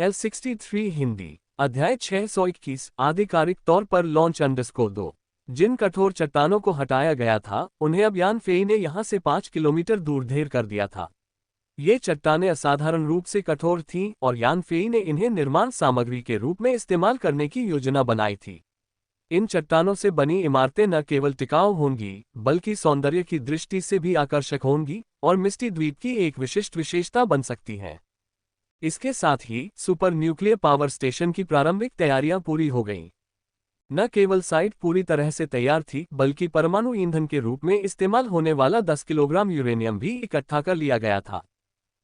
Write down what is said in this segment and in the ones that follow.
L63 Hindi अध्याय 621 आधिकारिक तौर पर लॉन्च _2 जिन कठोर चट्टानों को हटाया गया था उन्हें अब यान फेई ने यहां से 5 किलोमीटर दूर ढेर कर दिया था। ये चट्टानें असाधारण रूप से कठोर थीं और यान फेई ने इन्हें निर्माण सामग्री के रूप में इस्तेमाल करने की योजना बनाई थी। इन चट्टानों से बनी इमारतें न केवल टिकाऊ होंगी बल्कि सौंदर्य की दृष्टि से भी आकर्षक होंगी और मिस्टी द्वीप की एक विशिष्ट विशेषता बन सकती हैं। इसके साथ ही सुपर न्यूक्लियर पावर स्टेशन की प्रारंभिक तैयारियां पूरी हो गईं। न केवल साइट पूरी तरह से तैयार थी बल्कि परमाणु ईंधन के रूप में इस्तेमाल होने वाला 10 किलोग्राम यूरेनियम भी इकट्ठा कर लिया गया था।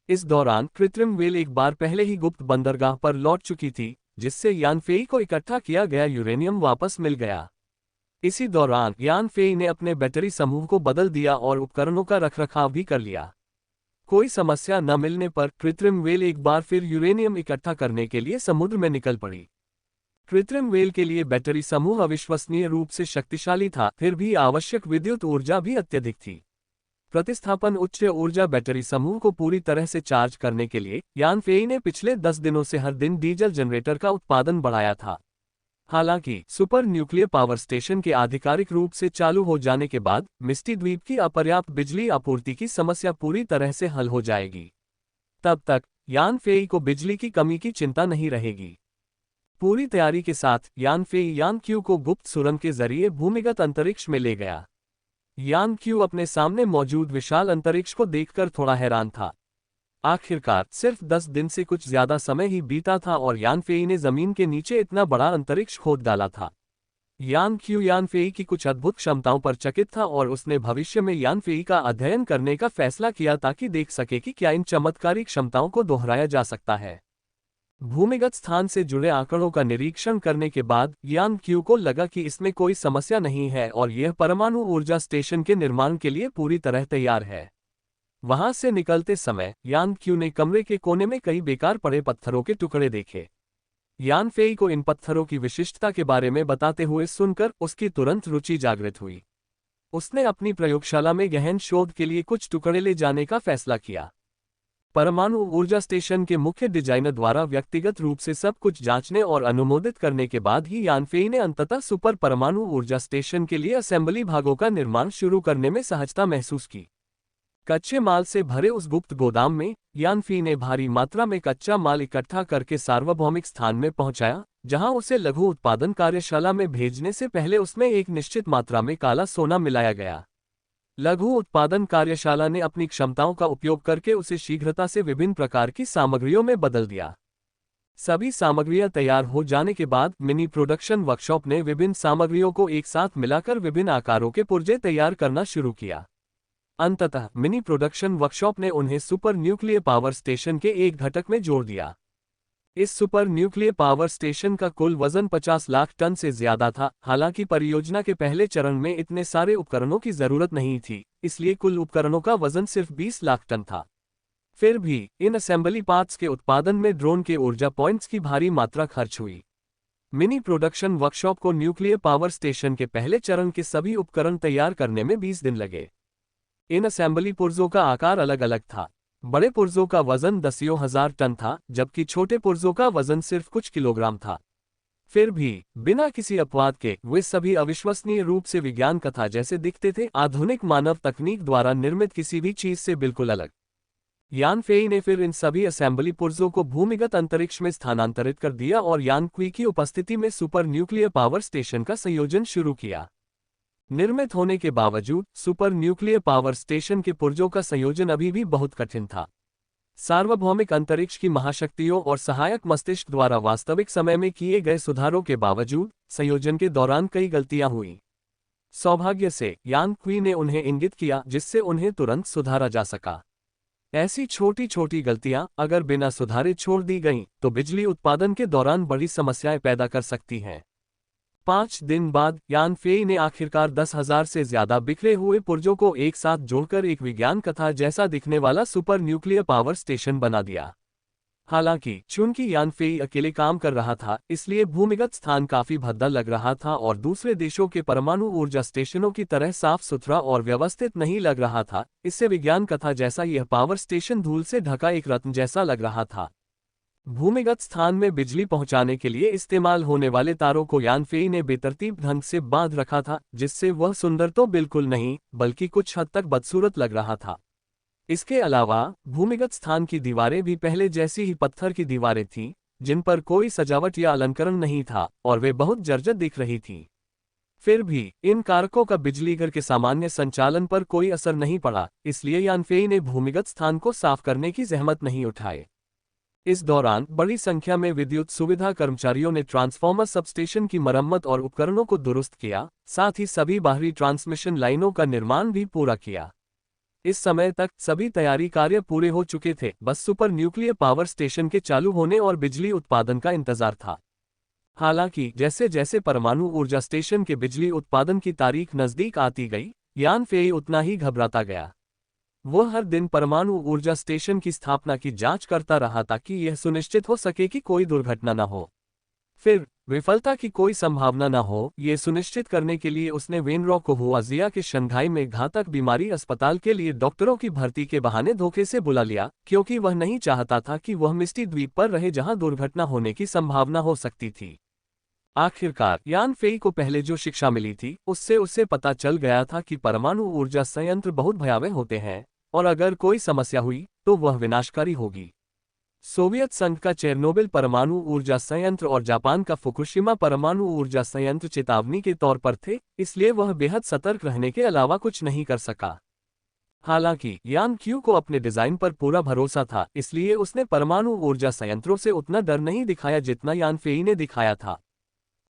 इस दौरान कृत्रिम वेल एक बार पहले ही गुप्त बंदरगाह पर लौट चुकी थी, जिससे यान फेई को इकट्ठा किया गया यूरेनियम वापस मिल गया। इसी दौरान यान फेई ने अपने बैटरी समूह को बदल दिया और उपकरणों का रखरखाव भी कर लिया। कोई समस्या न मिलने पर कृत्रिम वेल एक बार फिर यूरेनियम इकट्ठा करने के लिए समुद्र में निकल पड़ी। कृत्रिम वेल के लिए बैटरी समूह अविश्वसनीय रूप से शक्तिशाली था, फिर भी आवश्यक विद्युत ऊर्जा भी अत्यधिक थी। प्रतिस्थापन उच्च ऊर्जा बैटरी समूह को पूरी तरह से चार्ज करने के लिए यान फेई ने पिछले 10 दिनों से हर दिन डीजल जनरेटर का उत्पादन बढ़ाया था। हालांकि सुपर न्यूक्लियर पावर स्टेशन के आधिकारिक रूप से चालू हो जाने के बाद मिस्टी द्वीप की अपर्याप्त बिजली आपूर्ति की समस्या पूरी तरह से हल हो जाएगी। तब तक यान फेई को बिजली की कमी की चिंता नहीं रहेगी। पूरी तैयारी के साथ यान फेई यान क्यू को गुप्त सुरंग के जरिए भूमिगत अंतरिक्ष में ले गया। यान क्यू अपने सामने मौजूद विशाल अंतरिक्ष को देखकर थोड़ा हैरान था। आखिरकार सिर्फ 10 दिन से कुछ ज्यादा समय ही बीता था और यान फेई ने जमीन के नीचे इतना बड़ा अंतरिक्ष खोद डाला था। यान क्यू यान फेई की कुछ अद्भुत क्षमताओं पर चकित था और उसने भविष्य में यान फेई का अध्ययन करने का फैसला किया ताकि देख सके कि क्या इन चमत्कारी क्षमताओं को दोहराया जा सकता है। भूमिगत स्थान से जुड़े आंकड़ों का निरीक्षण करने के बाद यान क्यू को लगा कि इसमें कोई समस्या नहीं है और यह परमाणु ऊर्जा स्टेशन के निर्माण के लिए पूरी तरह तैयार है। वहां से निकलते समय यान क्यू ने कमरे के कोने में कई बेकार पड़े पत्थरों के टुकड़े देखे। यान फेई को इन पत्थरों की विशिष्टता के बारे में बताते हुए सुनकर उसकी तुरंत रुचि जागृत हुई। उसने अपनी प्रयोगशाला में गहन शोध के लिए कुछ टुकड़े ले जाने का फैसला किया। परमाणु ऊर्जा स्टेशन के मुख्य डिजाइनर द्वारा व्यक्तिगत रूप से सब कुछ जांचने और अनुमोदित करने के बाद ही यान फेई ने अंततः सुपर परमाणु ऊर्जा स्टेशन के लिए असेंबली भागों का निर्माण शुरू करने में सहजता महसूस की। कच्चे माल से भरे उस गुप्त गोदाम में यान फेई ने भारी मात्रा में कच्चा माल इकट्ठा करके सार्वभौमिक स्थान में पहुंचाया, जहां उसे लघु उत्पादन कार्यशाला में भेजने से पहले उसमें एक निश्चित मात्रा में काला सोना मिलाया गया। लघु उत्पादन कार्यशाला ने अपनी क्षमताओं का उपयोग करके उसे शीघ्रता से विभिन्न प्रकार की सामग्रियों में बदल दिया। सभी सामग्रियां तैयार हो जाने के बाद मिनी प्रोडक्शन वर्कशॉप ने विभिन्न सामग्रियों को एक साथ मिलाकर विभिन्न आकारों के पुर्जे तैयार करना शुरू किया। अंततः मिनी प्रोडक्शन वर्कशॉप ने उन्हें सुपर न्यूक्लियर पावर स्टेशन के एक घटक में जोड़ दिया। इस सुपर न्यूक्लियर पावर स्टेशन का कुल वजन 50 लाख टन से ज्यादा था। हालांकि परियोजना के पहले चरण में इतने सारे उपकरणों की जरूरत नहीं थी, इसलिए कुल उपकरणों का वजन सिर्फ 20 लाख टन था। फिर भी इन असेंबली पार्ट्स के उत्पादन में ड्रोन के ऊर्जा पॉइंट्स की भारी मात्रा खर्च हुई। मिनी प्रोडक्शन वर्कशॉप को न्यूक्लियर पावर स्टेशन के पहले चरण के सभी उपकरण तैयार करने में 20 दिन लगे। इन असेंबली पुर्जों का आकार अलग अलग था। बड़े पुर्जों का वजन 10,000 टन था, जबकि छोटे पुर्जों का वजन सिर्फ कुछ किलोग्राम था। फिर भी बिना किसी अपवाद के वे सभी अविश्वसनीय रूप से विज्ञान कथा जैसे दिखते थे, आधुनिक मानव तकनीक द्वारा निर्मित किसी भी चीज से बिल्कुल अलग। यान फेई ने फिर इन सभी असेंबली पुर्जों को भूमिगत अंतरिक्ष में स्थानांतरित कर दिया और यान क्यू की उपस्थिति में सुपर न्यूक्लियर पावर स्टेशन का संयोजन शुरू किया। निर्मित होने के बावजूद सुपर न्यूक्लियर पावर स्टेशन के पुर्जों का संयोजन अभी भी बहुत कठिन था। सार्वभौमिक अंतरिक्ष की महाशक्तियों और सहायक मस्तिष्क द्वारा वास्तविक समय में किए गए सुधारों के बावजूद संयोजन के दौरान कई गलतियां हुईं। सौभाग्य से यान क्यू ने उन्हें इंगित किया, जिससे उन्हें तुरंत सुधारा जा सका। ऐसी छोटी छोटी गलतियां अगर बिना सुधारे छोड़ दी गईं तो बिजली उत्पादन के दौरान बड़ी समस्याएं पैदा कर सकती हैं। 5 दिन बाद यान फेई ने आखिरकार 10,000 से ज्यादा बिखरे हुए पुर्जों को एक साथ जोड़कर एक विज्ञान कथा जैसा दिखने वाला सुपर न्यूक्लियर पावर स्टेशन बना दिया। हालांकि चूंकि यान फेई अकेले काम कर रहा था, इसलिए भूमिगत स्थान काफी भद्दा लग रहा था और दूसरे देशों के परमाणु ऊर्जा स्टेशनों की तरह साफ सुथरा और व्यवस्थित नहीं लग रहा था। इससे विज्ञान कथा जैसा यह पावर स्टेशन धूल से ढका एक रत्न जैसा लग रहा था। भूमिगत स्थान में बिजली पहुंचाने के लिए इस्तेमाल होने वाले तारों को यानफेई ने बेतरतीब ढंग से बांध रखा था, जिससे वह सुंदर तो बिल्कुल नहीं बल्कि कुछ हद तक बदसूरत लग रहा था। इसके अलावा भूमिगत स्थान की दीवारें भी पहले जैसी ही पत्थर की दीवारें थीं, जिन पर कोई सजावट या अलंकरण नहीं था और वे बहुत जर्जर दिख रही थीं। फिर भी इन कारकों का बिजली घर के सामान्य संचालन पर कोई असर नहीं पड़ा, इसलिए यानफेई ने भूमिगत स्थान को साफ करने की जहमत नहीं उठाई। इस दौरान बड़ी संख्या में विद्युत सुविधा कर्मचारियों ने ट्रांसफार्मर सबस्टेशन की मरम्मत और उपकरणों को दुरुस्त किया, साथ ही सभी बाहरी ट्रांसमिशन लाइनों का निर्माण भी पूरा किया। इस समय तक सभी तैयारी कार्य पूरे हो चुके थे, बस सुपर न्यूक्लियर पावर स्टेशन के चालू होने और बिजली उत्पादन का इंतजार था। हालांकि जैसे जैसे परमाणु ऊर्जा स्टेशन के बिजली उत्पादन की तारीख नजदीक आती गई, यानफेई उतना ही घबराता गया। वह हर दिन परमाणु ऊर्जा स्टेशन की स्थापना की जांच करता रहा ताकि यह सुनिश्चित हो सके कि कोई दुर्घटना न हो। फिर विफलता की कोई संभावना न हो, ये सुनिश्चित करने के लिए उसने वेनरॉ को हुआजिया के शंघाई में घातक बीमारी अस्पताल के लिए डॉक्टरों की भर्ती के बहाने धोखे से बुला लिया, क्योंकि वह नहीं चाहता था कि वह मिस्टी द्वीप पर रहे जहां दुर्घटना होने की संभावना हो सकती थी। आखिरकार यानफेई को पहले जो शिक्षा मिली थी उससे उसे पता चल गया था कि परमाणु ऊर्जा संयंत्र बहुत भयावह होते हैं और अगर कोई समस्या हुई तो वह विनाशकारी होगी। सोवियत संघ का चेरनोबिल परमाणु ऊर्जा संयंत्र और जापान का फुकुशिमा परमाणु ऊर्जा संयंत्र चेतावनी के तौर पर थे, इसलिए वह बेहद सतर्क रहने के अलावा कुछ नहीं कर सका। हालांकि यान क्यू को अपने डिजाइन पर पूरा भरोसा था, इसलिए उसने परमाणु ऊर्जा संयंत्रों से उतना डर नहीं दिखाया जितना यानफेई ने दिखाया था।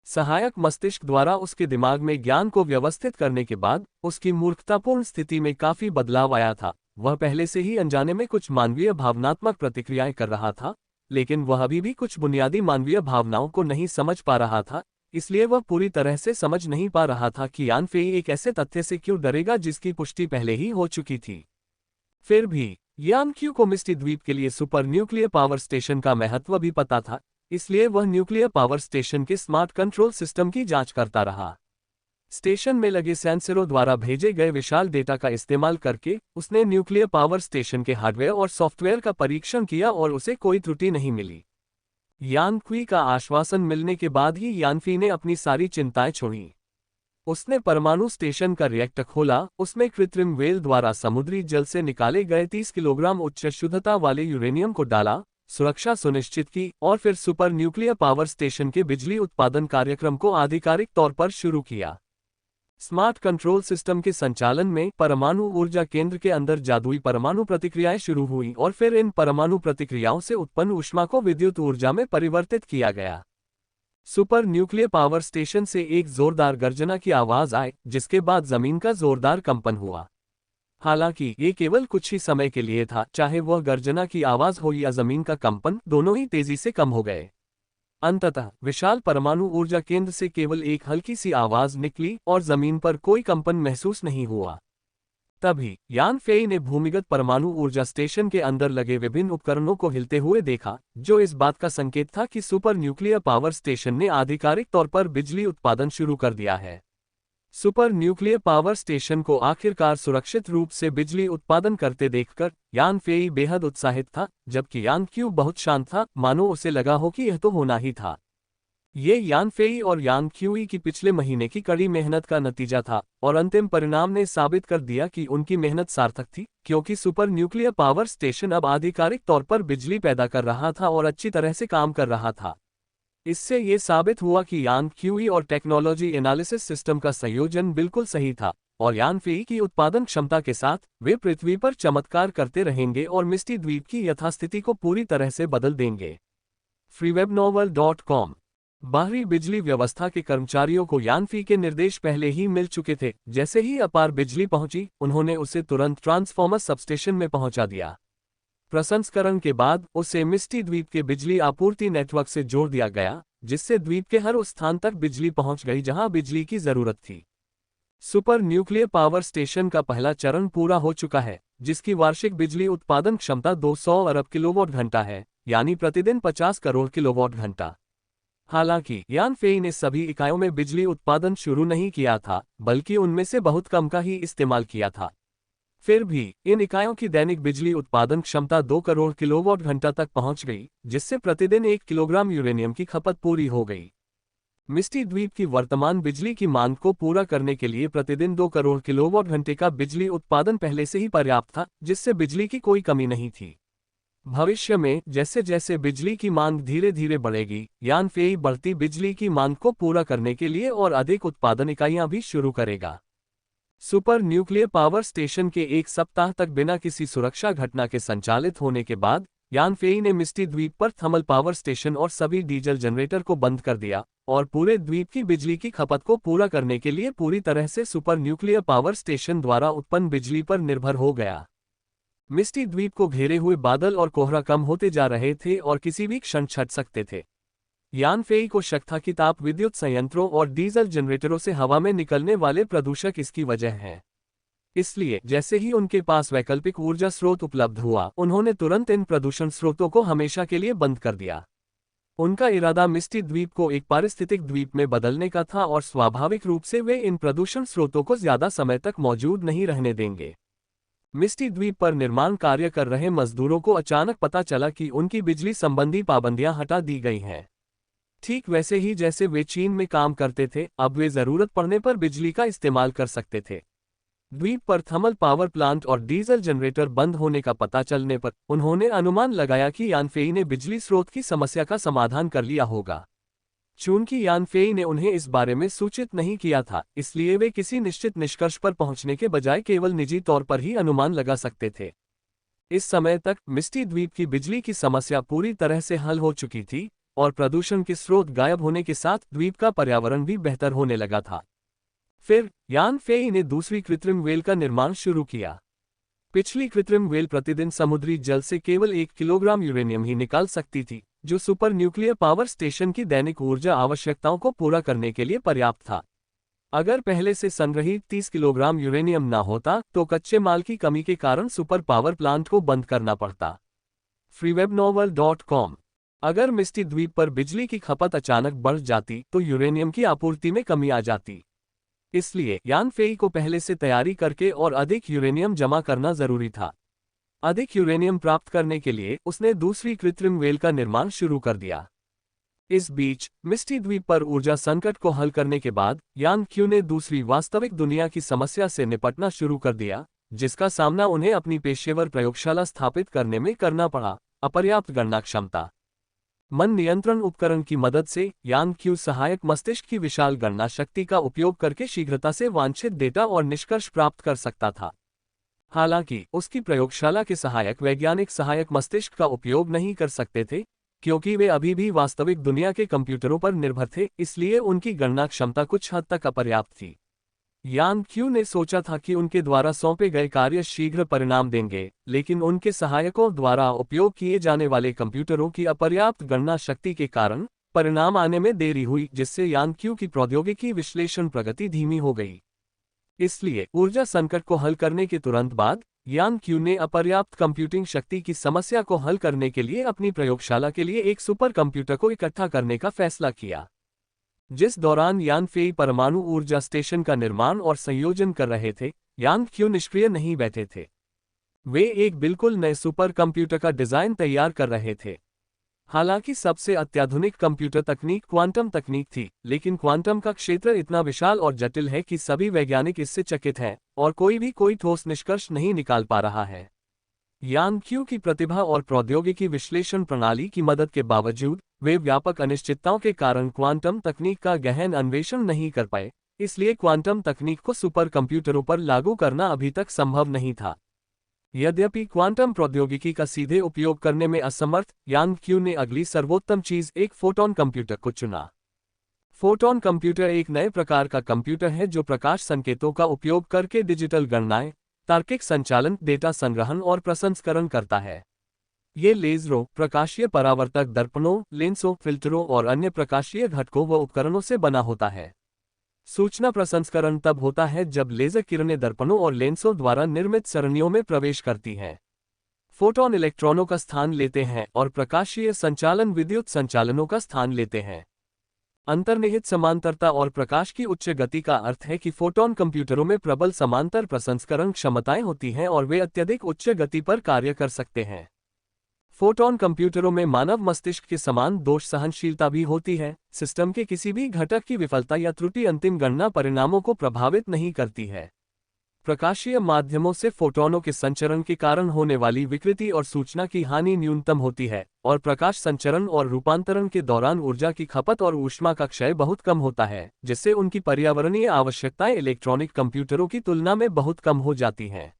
सहायक मस्तिष्क द्वारा उसके दिमाग में ज्ञान को व्यवस्थित करने के बाद उसकी मूर्खतापूर्ण स्थिति में काफी बदलाव आया था। वह पहले से ही अनजाने में कुछ मानवीय भावनात्मक प्रतिक्रियाएं कर रहा था, लेकिन वह अभी भी कुछ बुनियादी मानवीय भावनाओं को नहीं समझ पा रहा था, इसलिए वह पूरी तरह से समझ नहीं पा रहा था कि यानफेई एक ऐसे तथ्य से क्यों डरेगा जिसकी पुष्टि पहले ही हो चुकी थी। फिर भी यान क्यू को मिस्टी द्वीप के लिए सुपर न्यूक्लियर पावर स्टेशन का महत्व भी पता था, इसलिए वह न्यूक्लियर पावर स्टेशन के स्मार्ट कंट्रोल सिस्टम की जांच करता रहा। स्टेशन में लगे सेंसरों द्वारा भेजे गए विशाल डेटा का इस्तेमाल करके उसने न्यूक्लियर पावर स्टेशन के हार्डवेयर और सॉफ्टवेयर का परीक्षण किया और उसे कोई त्रुटि नहीं मिली। यानक्वी का आश्वासन मिलने के बाद ही यानफी ने अपनी सारी चिंताएं छोड़ी। उसने परमाणु स्टेशन का रिएक्टर खोला, उसमें कृत्रिम वेल द्वारा समुद्री जल से निकाले गए 30 किलोग्राम उच्च शुद्धता वाले यूरेनियम को डाला, सुरक्षा सुनिश्चित की और फिर सुपर न्यूक्लियर पावर स्टेशन के बिजली उत्पादन कार्यक्रम को आधिकारिक तौर पर शुरू किया। स्मार्ट कंट्रोल सिस्टम के संचालन में परमाणु ऊर्जा केंद्र के अंदर जादुई परमाणु प्रतिक्रियाएं शुरू हुई और फिर इन परमाणु प्रतिक्रियाओं से उत्पन्न ऊष्मा को विद्युत ऊर्जा में परिवर्तित किया गया। सुपर न्यूक्लियर पावर स्टेशन से एक जोरदार गर्जना की आवाज आई, जिसके बाद जमीन का जोरदार कंपन हुआ। हालांकि ये केवल कुछ ही समय के लिए था, चाहे वह गर्जना की आवाज हो या जमीन का कंपन, दोनों ही तेजी से कम हो गए। अंततः विशाल परमाणु ऊर्जा केंद्र से केवल एक हल्की सी आवाज निकली और जमीन पर कोई कंपन महसूस नहीं हुआ। तभी यानफेई ने भूमिगत परमाणु ऊर्जा स्टेशन के अंदर लगे विभिन्न उपकरणों को हिलते हुए देखा, जो इस बात का संकेत था कि सुपर न्यूक्लियर पावर स्टेशन ने आधिकारिक तौर पर बिजली उत्पादन शुरू कर दिया है। सुपर न्यूक्लियर पावर स्टेशन को आखिरकार सुरक्षित रूप से बिजली उत्पादन करते देखकर यानफेई बेहद उत्साहित था, जबकि यानक्यू बहुत शांत था, मानो उसे लगा हो कि यह तो होना ही था। ये यानफेई और यानक्यूई की पिछले महीने की कड़ी मेहनत का नतीजा था और अंतिम परिणाम ने साबित कर दिया कि उनकी मेहनत सार्थक थी, क्योंकि सुपर न्यूक्लियर पावर स्टेशन अब आधिकारिक तौर पर बिजली पैदा कर रहा था और अच्छी तरह से काम कर रहा था। इससे ये साबित हुआ कि यानक्यूई और टेक्नोलॉजी एनालिसिस सिस्टम का संयोजन बिल्कुल सही था और यानफेई की उत्पादन क्षमता के साथ वे पृथ्वी पर चमत्कार करते रहेंगे और मिस्टी द्वीप की यथास्थिति को पूरी तरह से बदल देंगे। freewebnovel.com। बाहरी बिजली व्यवस्था के कर्मचारियों को यानफी के निर्देश पहले ही मिल चुके थे। जैसे ही अपार बिजली पहुंची, उन्होंने उसे तुरंत ट्रांसफॉर्मर सबस्टेशन में पहुंचा दिया। प्रसंस्करण के बाद उसे मिस्टी द्वीप के बिजली आपूर्ति नेटवर्क से जोड़ दिया गया, जिससे द्वीप के हर उस स्थान तक बिजली पहुंच गई जहां बिजली की जरूरत थी। सुपर न्यूक्लियर पावर स्टेशन का पहला चरण पूरा हो चुका है, जिसकी वार्षिक बिजली उत्पादन क्षमता 200 अरब किलोवाट घंटा है, यानी प्रतिदिन 50 करोड़ किलोवाट घंटा। हालांकि यानफेई ने सभी इकाइयों में बिजली उत्पादन शुरू नहीं किया था, बल्कि उनमें से बहुत कम का ही इस्तेमाल किया था। फिर भी इन इकाइयों की दैनिक बिजली उत्पादन क्षमता 2 करोड़ किलोवाट घंटा तक पहुंच गई, जिससे प्रतिदिन 1 किलोग्राम यूरेनियम की खपत पूरी हो गई। मिस्टी द्वीप की वर्तमान बिजली की मांग को पूरा करने के लिए प्रतिदिन 2 करोड़ किलोवाट घंटे का बिजली उत्पादन पहले से ही पर्याप्त था, जिससे बिजली की कोई कमी नहीं थी। भविष्य में जैसे जैसे बिजली की मांग धीरे धीरे बढ़ेगी, यानफेई बढ़ती बिजली की मांग को पूरा करने के लिए और अधिक उत्पादन इकाइयां भी शुरू करेगा। सुपर न्यूक्लियर पावर स्टेशन के एक सप्ताह तक बिना किसी सुरक्षा घटना के संचालित होने के बाद यानफेई ने मिस्टी द्वीप पर थर्मल पावर स्टेशन और सभी डीजल जनरेटर को बंद कर दिया और पूरे द्वीप की बिजली की खपत को पूरा करने के लिए पूरी तरह से सुपर न्यूक्लियर पावर स्टेशन द्वारा उत्पन्न बिजली पर निर्भर हो गया। मिस्टी द्वीप को घेरे हुए बादल और कोहरा कम होते जा रहे थे और किसी भी क्षण छट सकते थे। यानफेई को शक था कि ताप विद्युत संयंत्रों और डीजल जनरेटरों से हवा में निकलने वाले प्रदूषक इसकी वजह हैं। इसलिए जैसे ही उनके पास वैकल्पिक ऊर्जा स्रोत उपलब्ध हुआ, उन्होंने तुरंत इन प्रदूषण स्रोतों को हमेशा के लिए बंद कर दिया। उनका इरादा मिस्टी द्वीप को एक पारिस्थितिक द्वीप में बदलने का था और स्वाभाविक रूप से वे इन प्रदूषण स्रोतों को ज्यादा समय तक मौजूद नहीं रहने देंगे। मिस्टी द्वीप पर निर्माण कार्य कर रहे मजदूरों को अचानक पता चला कि उनकी बिजली संबंधी पाबंदियां हटा दी गई हैं। ठीक वैसे ही जैसे वे चीन में काम करते थे, अब वे जरूरत पड़ने पर बिजली का इस्तेमाल कर सकते थे। द्वीप पर थर्मल पावर प्लांट और डीजल जनरेटर बंद होने का पता चलने पर उन्होंने अनुमान लगाया कि यानफेई ने बिजली स्रोत की समस्या का समाधान कर लिया होगा। चूंकि यानफेई ने उन्हें इस बारे में सूचित नहीं किया था, इसलिए वे किसी निश्चित निष्कर्ष पर पहुंचने के बजाय केवल निजी तौर पर ही अनुमान लगा सकते थे। इस समय तक मिस्टी द्वीप की बिजली की समस्या पूरी तरह से हल हो चुकी थी और प्रदूषण के स्रोत गायब होने के साथ द्वीप का पर्यावरण भी बेहतर होने लगा था। फिर यानफेई ने दूसरी कृत्रिम वेल का निर्माण शुरू किया। पिछली कृत्रिम वेल प्रतिदिन समुद्री जल से केवल 1 किलोग्राम यूरेनियम ही निकाल सकती थी, जो सुपर न्यूक्लियर पावर स्टेशन की दैनिक ऊर्जा आवश्यकताओं को पूरा करने के लिए पर्याप्त था। अगर पहले से संग्रहित 30 किलोग्राम यूरेनियम ना होता तो कच्चे माल की कमी के कारण सुपर पावर प्लांट को बंद करना पड़ता। freewebnovel.com। अगर मिस्टी द्वीप पर बिजली की खपत अचानक बढ़ जाती तो यूरेनियम की आपूर्ति में कमी आ जाती। इसलिए यानफेई को पहले से तैयारी करके और अधिक यूरेनियम जमा करना जरूरी था। अधिक यूरेनियम प्राप्त करने के लिए उसने दूसरी कृत्रिम वेल का निर्माण शुरू कर दिया। इस बीच मिस्टी द्वीप पर ऊर्जा संकट को हल करने के बाद यानक्यू ने दूसरी वास्तविक दुनिया की समस्या से निपटना शुरू कर दिया, जिसका सामना उन्हें अपनी पेशेवर प्रयोगशाला स्थापित करने में करना पड़ा। अपर्याप्त गणना क्षमता। मन नियंत्रण उपकरण की मदद से यानक्यू सहायक मस्तिष्क की विशाल गणना शक्ति का उपयोग करके शीघ्रता से वांछित डेटा और निष्कर्ष प्राप्त कर सकता था। हालांकि उसकी प्रयोगशाला के सहायक वैज्ञानिक सहायक मस्तिष्क का उपयोग नहीं कर सकते थे, क्योंकि वे अभी भी वास्तविक दुनिया के कंप्यूटरों पर निर्भर थे, इसलिए उनकी गणना क्षमता कुछ हद तक अपर्याप्त थी। यानक्यू ने सोचा था कि उनके द्वारा सौंपे गए कार्य शीघ्र परिणाम देंगे, लेकिन उनके सहायकों द्वारा उपयोग किए जाने वाले कंप्यूटरों की अपर्याप्त गणना शक्ति के कारण परिणाम आने में देरी हुई, जिससे यानक्यू की प्रौद्योगिकी विश्लेषण प्रगति धीमी हो गई। इसलिए ऊर्जा संकट को हल करने के तुरंत बाद यानक्यू ने अपर्याप्त कंप्यूटिंग शक्ति की समस्या को हल करने के लिए अपनी प्रयोगशाला के लिए एक सुपर कंप्यूटर को इकट्ठा करने का फैसला किया। जिस दौरान यानफेई परमाणु ऊर्जा स्टेशन का निर्माण और संयोजन कर रहे थे, यानक्यू निष्क्रिय नहीं बैठे थे। वे एक बिल्कुल नए सुपर कंप्यूटर का डिजाइन तैयार कर रहे थे। हालांकि सबसे अत्याधुनिक कंप्यूटर तकनीक क्वांटम तकनीक थी, लेकिन क्वांटम का क्षेत्र इतना विशाल और जटिल है कि सभी वैज्ञानिक इससे चकित हैं और कोई ठोस निष्कर्ष नहीं निकाल पा रहा है। यानक्यू की प्रतिभा और प्रौद्योगिकी विश्लेषण प्रणाली की मदद के बावजूद वे व्यापक अनिश्चितताओं के कारण क्वांटम तकनीक का गहन अन्वेषण नहीं कर पाए, इसलिए क्वांटम तकनीक को सुपर कंप्यूटरों पर लागू करना अभी तक संभव नहीं था। यद्यपि क्वांटम प्रौद्योगिकी का सीधे उपयोग करने में असमर्थ, यानक्यू ने अगली सर्वोत्तम चीज एक फोटोन कंप्यूटर को चुना। फोटोन कंप्यूटर एक नए प्रकार का कंप्यूटर है जो प्रकाश संकेतों का उपयोग करके डिजिटल गणनाएं, तार्किक संचालन, डेटा संग्रहण और प्रसंस्करण करता है। ये लेजरों, प्रकाशीय परावर्तक दर्पणों, लेंसों, फिल्टरों और अन्य प्रकाशीय घटकों व उपकरणों से बना होता है। सूचना प्रसंस्करण तब होता है जब लेजर किरणें दर्पणों और लेंसों द्वारा निर्मित सरणियों में प्रवेश करती हैं। फोटोन इलेक्ट्रॉनों का स्थान लेते हैं और प्रकाशीय संचालन विद्युत संचालनों का स्थान लेते हैं। अंतर्निहित समांतरता और प्रकाश की उच्च गति का अर्थ है कि फोटॉन कंप्यूटरों में प्रबल समांतर प्रसंस्करण क्षमताएं होती हैं और वे अत्यधिक उच्च गति पर कार्य कर सकते हैं। फोटॉन कंप्यूटरों में मानव मस्तिष्क के समान दोष सहनशीलता भी होती है। सिस्टम के किसी भी घटक की विफलता या त्रुटि अंतिम गणना परिणामों को प्रभावित नहीं करती है। प्रकाशीय माध्यमों से फोटॉनों के संचरण के कारण होने वाली विकृति और सूचना की हानि न्यूनतम होती है, और प्रकाश संचरण और रूपांतरण के दौरान ऊर्जा की खपत और ऊष्मा का क्षय बहुत कम होता है, जिससे उनकी पर्यावरणीय आवश्यकताएं इलेक्ट्रॉनिक कंप्यूटरों की तुलना में बहुत कम हो जाती हैं।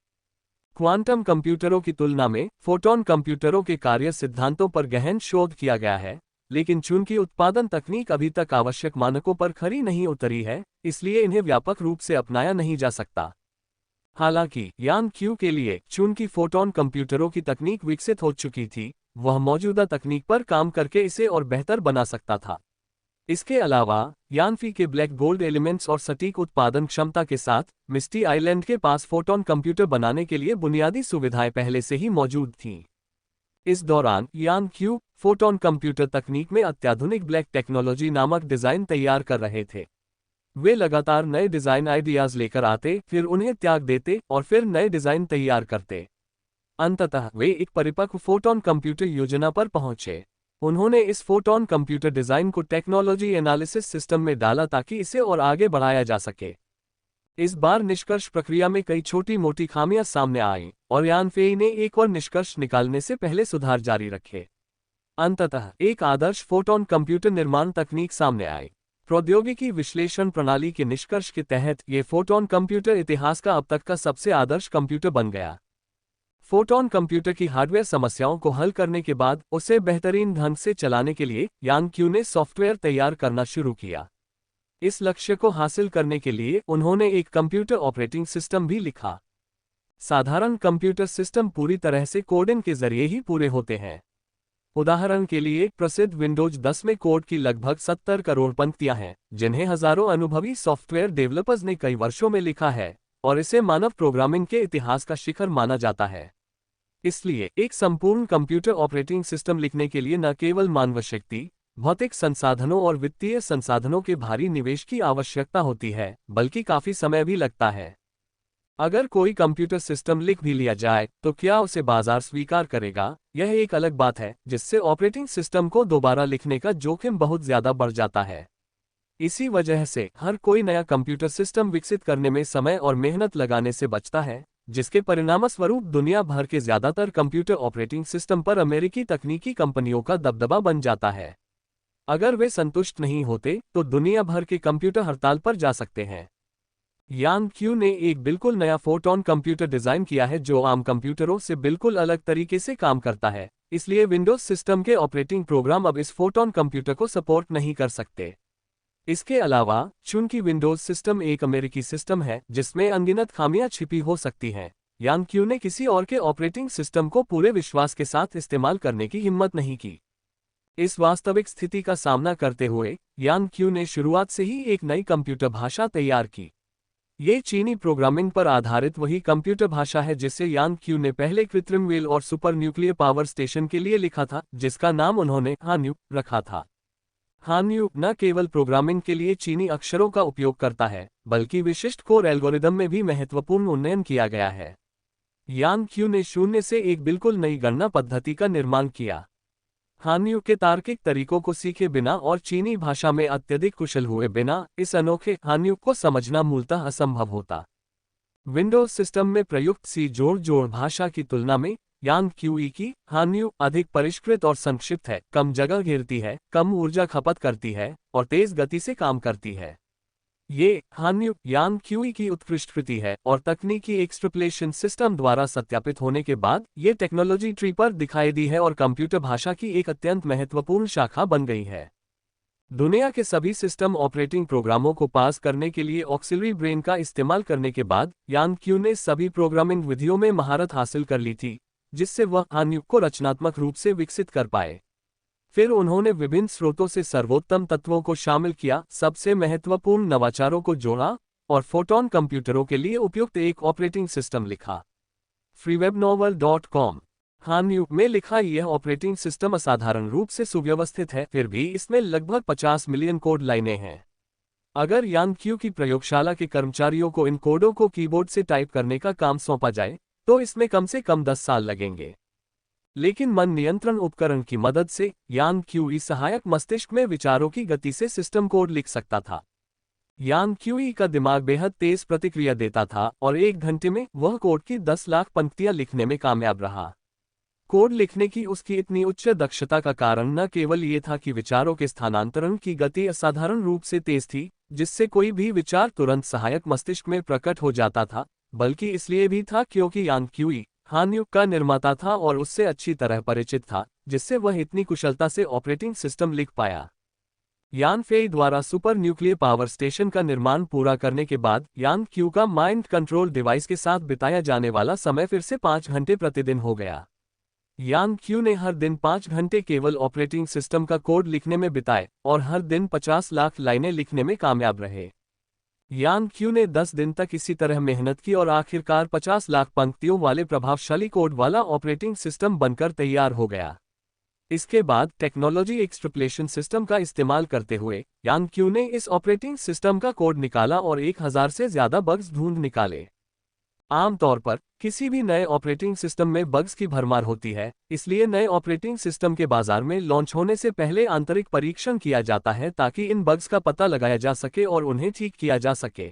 क्वांटम कंप्यूटरों की तुलना में फोटॉन कंप्यूटरों के कार्य सिद्धांतों पर गहन शोध किया गया है, लेकिन चूंकि उत्पादन तकनीक अभी तक आवश्यक मानकों पर खरी नहीं उतरी है, इसलिए इन्हें व्यापक रूप से अपनाया नहीं जा सकता। हालांकि यान क्यू के लिए चूंकि फोटॉन कंप्यूटरों की तकनीक विकसित हो चुकी थी, वह मौजूदा तकनीक पर काम करके इसे और बेहतर बना सकता था। इसके अलावा यानफी के ब्लैक गोल्ड एलिमेंट्स और सटीक उत्पादन क्षमता के साथ मिस्टी आइलैंड के पास फोटॉन कंप्यूटर बनाने के लिए बुनियादी सुविधाएं पहले से ही मौजूद थीं। इस दौरान यान क्यू फोटॉन कंप्यूटर तकनीक में अत्याधुनिक ब्लैक टेक्नोलॉजी नामक डिजाइन तैयार कर रहे थे। वे लगातार नए डिजाइन आइडियाज लेकर आते, फिर उन्हें त्याग देते और फिर नए डिजाइन तैयार करते। अंततः वे एक परिपक्व फोटॉन कंप्यूटर योजना पर पहुंचे। उन्होंने इस फोटॉन कंप्यूटर डिजाइन को टेक्नोलॉजी एनालिसिस सिस्टम में डाला ताकि इसे और आगे बढ़ाया जा सके। इस बार निष्कर्ष प्रक्रिया में कई छोटी मोटी खामियां सामने आईं और यानफेई ने एक और निष्कर्ष निकालने से पहले सुधार जारी रखे। अंततः एक आदर्श फोटॉन कंप्यूटर निर्माण तकनीक सामने आई। प्रौद्योगिकी विश्लेषण प्रणाली के निष्कर्ष के तहत ये फोटॉन कंप्यूटर इतिहास का अब तक का सबसे आदर्श कंप्यूटर बन गया। फोटॉन कंप्यूटर की हार्डवेयर समस्याओं को हल करने के बाद उसे बेहतरीन ढंग से चलाने के लिए यान क्यू ने सॉफ्टवेयर तैयार करना शुरू किया। इस लक्ष्य को हासिल करने के लिए उन्होंने एक कंप्यूटर ऑपरेटिंग सिस्टम भी लिखा। साधारण कंप्यूटर सिस्टम पूरी तरह से कोडिंग के जरिए ही पूरे होते हैं। उदाहरण के लिए प्रसिद्ध विंडोज 10 में कोड की लगभग 70 करोड़ पंक्तियां हैं, जिन्हें हजारों अनुभवी सॉफ्टवेयर डेवलपर्स ने कई वर्षों में लिखा है, और इसे मानव प्रोग्रामिंग के इतिहास का शिखर माना जाता है। इसलिए एक संपूर्ण कंप्यूटर ऑपरेटिंग सिस्टम लिखने के लिए न केवल मानव शक्ति, भौतिक संसाधनों और वित्तीय संसाधनों के भारी निवेश की आवश्यकता होती है, बल्कि काफी समय भी लगता है। अगर कोई कंप्यूटर सिस्टम लिख भी लिया जाए तो क्या उसे बाजार स्वीकार करेगा, यह एक अलग बात है, जिससे ऑपरेटिंग सिस्टम को दोबारा लिखने का जोखिम बहुत ज्यादा बढ़ जाता है। इसी वजह से हर कोई नया कंप्यूटर सिस्टम विकसित करने में समय और मेहनत लगाने से बचता है, जिसके परिणामस्वरूप दुनिया भर के ज्यादातर कंप्यूटर ऑपरेटिंग सिस्टम पर अमेरिकी तकनीकी कंपनियों का दबदबा बन जाता है। अगर वे संतुष्ट नहीं होते तो दुनिया भर के कंप्यूटर हड़ताल पर जा सकते हैं। यान क्यू ने एक बिल्कुल नया फोटॉन कंप्यूटर डिजाइन किया है जो आम कंप्यूटरों से बिल्कुल अलग तरीके से काम करता है, इसलिए विंडोज सिस्टम के ऑपरेटिंग प्रोग्राम अब इस फोटॉन कंप्यूटर को सपोर्ट नहीं कर सकते। इसके अलावा चूंकि विंडोज सिस्टम एक अमेरिकी सिस्टम है जिसमें अनगिनत खामियां छिपी हो सकती हैं, यान क्यू ने किसी और के ऑपरेटिंग सिस्टम को पूरे विश्वास के साथ इस्तेमाल करने की हिम्मत नहीं की। इस वास्तविक स्थिति का सामना करते हुए यान क्यू ने शुरुआत से ही एक नई कंप्यूटर भाषा तैयार की। ये चीनी प्रोग्रामिंग पर आधारित वही कंप्यूटर भाषा है जिसे यान क्यू ने पहले कृत्रिम व्हील और सुपर न्यूक्लियर पावर स्टेशन के लिए लिखा था, जिसका नाम उन्होंने हान्यू रखा था। हान्यू न केवल प्रोग्रामिंग के लिए चीनी अक्षरों का उपयोग करता है, बल्कि विशिष्ट कोर एल्गोरिदम में भी महत्वपूर्ण उन्नयन किया गया है। यान क्यू ने शून्य से एक बिल्कुल नई गणना पद्धति का निर्माण किया। हान्यू के तार्किक तरीकों को सीखे बिना और चीनी भाषा में अत्यधिक कुशल हुए बिना इस अनोखे हान्यू को समझना मूलतः असंभव होता। विंडोज सिस्टम में प्रयुक्त सी जोड़ भाषा की तुलना में यान क्यूई की हान्यू अधिक परिष्कृत और संक्षिप्त है, कम जगह घेरती है, कम ऊर्जा खपत करती है और तेज गति से काम करती है। ये हान्यू यान क्यूई की उत्कृष्ट कृति है और तकनीकी एक्सट्रपलेशन सिस्टम द्वारा सत्यापित होने के बाद ये टेक्नोलॉजी ट्री पर दिखाई दी है और कंप्यूटर भाषा की एक अत्यंत महत्वपूर्ण शाखा बन गई है। दुनिया के सभी सिस्टम ऑपरेटिंग प्रोग्रामों को पास करने के लिए ऑक्सिलरी ब्रेन का इस्तेमाल करने के बाद यान क्यू ने सभी प्रोग्रामिंग विधियों में महारत हासिल कर ली थी, जिससे वह हान्यू को रचनात्मक रूप से विकसित कर पाए। फिर उन्होंने विभिन्न स्रोतों से सर्वोत्तम तत्वों को शामिल किया, सबसे महत्वपूर्ण नवाचारों को जोड़ा और फोटॉन कंप्यूटरों के लिए उपयुक्त एक ऑपरेटिंग सिस्टम लिखा। freewebnovel.com हानयू में लिखा यह ऑपरेटिंग सिस्टम असाधारण रूप से सुव्यवस्थित है, फिर भी इसमें लगभग 50 मिलियन कोड लाइनें हैं। अगर यानक्यू की प्रयोगशाला के कर्मचारियों को इन कोडों को कीबोर्ड से टाइप करने का काम सौंपा जाए तो इसमें कम से कम 10 साल लगेंगे। लेकिन मन नियंत्रण उपकरण की मदद से यानक्यूई सहायक मस्तिष्क में विचारों की गति से सिस्टम कोड लिख सकता था। यानक्यूई का दिमाग बेहद तेज प्रतिक्रिया देता था और 1 घंटे में वह कोड की 10 लाख पंक्तियां लिखने में कामयाब रहा। कोड लिखने की उसकी इतनी उच्च दक्षता का कारण न केवल ये था कि विचारों के स्थानांतरण की गति असाधारण रूप से तेज थी, जिससे कोई भी विचार तुरंत सहायक मस्तिष्क में प्रकट हो जाता था, बल्कि इसलिए भी था क्योंकि यानक्यूई हानयू का निर्माता था और उससे अच्छी तरह परिचित था, जिससे वह इतनी कुशलता से ऑपरेटिंग सिस्टम लिख पाया। यान फेई द्वारा सुपर न्यूक्लियर पावर स्टेशन का निर्माण पूरा करने के बाद यानक्यू का माइंड कंट्रोल डिवाइस के साथ बिताया जाने वाला समय फिर से 5 घंटे प्रतिदिन हो गया। यानक्यू ने हर दिन 5 घंटे केवल ऑपरेटिंग सिस्टम का कोड लिखने में बिताए और हर दिन 50 लाख लाइनें लिखने में कामयाब रहे। यानक्यू ने 10 दिन तक इसी तरह मेहनत की और आखिरकार 50 लाख पंक्तियों वाले प्रभावशाली कोड वाला ऑपरेटिंग सिस्टम बनकर तैयार हो गया। इसके बाद टेक्नोलॉजी एक्सट्रपलेशन सिस्टम का इस्तेमाल करते हुए यानक्यू ने इस ऑपरेटिंग सिस्टम का कोड निकाला और 1000 से ज्यादा बग्स ढूंढ निकाले। आमतौर पर किसी भी नए ऑपरेटिंग सिस्टम में बग्स की भरमार होती है, इसलिए नए ऑपरेटिंग सिस्टम के बाजार में लॉन्च होने से पहले आंतरिक परीक्षण किया जाता है ताकि इन बग्स का पता लगाया जा सके और उन्हें ठीक किया जा सके।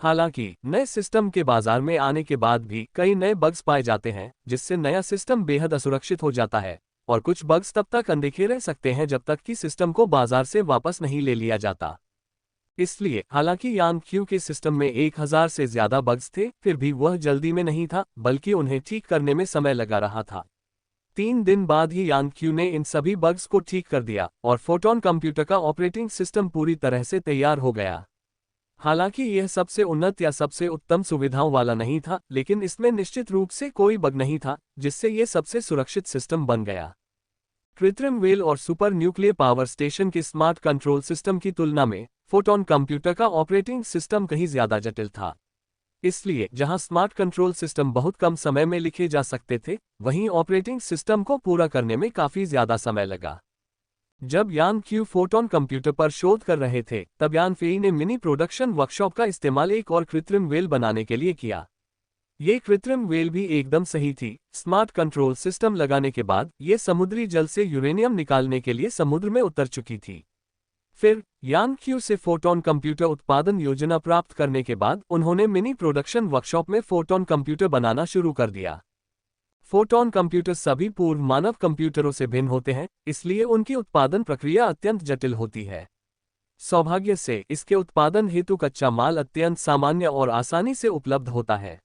हालांकि नए सिस्टम के बाजार में आने के बाद भी कई नए बग्स पाए जाते हैं, जिससे नया सिस्टम बेहद असुरक्षित हो जाता है और कुछ बग्स तब तक अनदेखे रह सकते हैं जब तक कि सिस्टम को बाजार से वापस नहीं ले लिया जाता। इसलिए हालांकि यानक्यू के सिस्टम में 1000 से ज्यादा बग्स थे, फिर भी वह जल्दी में नहीं था, बल्कि उन्हें ठीक करने में समय लगा रहा था। 3 दिन बाद ही यानक्यू ने इन सभी बग्स को ठीक कर दिया और फोटोन कंप्यूटर का ऑपरेटिंग सिस्टम पूरी तरह से तैयार हो गया। हालांकि यह सबसे उन्नत या सबसे उत्तम सुविधाओं वाला नहीं था, लेकिन इसमें निश्चित रूप से कोई बग नहीं था, जिससे यह सबसे सुरक्षित सिस्टम बन गया। कृत्रिम वेल और सुपर न्यूक्लियर पावर स्टेशन के स्मार्ट कंट्रोल सिस्टम की तुलना में फोटोन कंप्यूटर का ऑपरेटिंग सिस्टम कहीं ज्यादा जटिल था। इसलिए जहां स्मार्ट कंट्रोल सिस्टम बहुत कम समय में लिखे जा सकते थे, वहीं ऑपरेटिंग सिस्टम को पूरा करने में काफी ज्यादा समय लगा। जब यानक्यू फोटोन कंप्यूटर पर शोध कर रहे थे, तब यान फेई ने मिनी प्रोडक्शन वर्कशॉप का इस्तेमाल एक और कृत्रिम वेल बनाने के लिए किया। ये कृत्रिम वेल भी एकदम सही थी। स्मार्ट कंट्रोल सिस्टम लगाने के बाद ये समुद्री जल से यूरेनियम निकालने के लिए समुद्र में उतर चुकी थी। फिर यानक्यू से फोटोन कंप्यूटर उत्पादन योजना प्राप्त करने के बाद उन्होंने मिनी प्रोडक्शन वर्कशॉप में फोटोन कंप्यूटर बनाना शुरू कर दिया। फोटोन कंप्यूटर सभी पूर्व मानव कंप्यूटरों से भिन्न होते हैं, इसलिए उनकी उत्पादन प्रक्रिया अत्यंत जटिल होती है। सौभाग्य से इसके उत्पादन हेतु कच्चा माल अत्यंत सामान्य और आसानी से उपलब्ध होता है।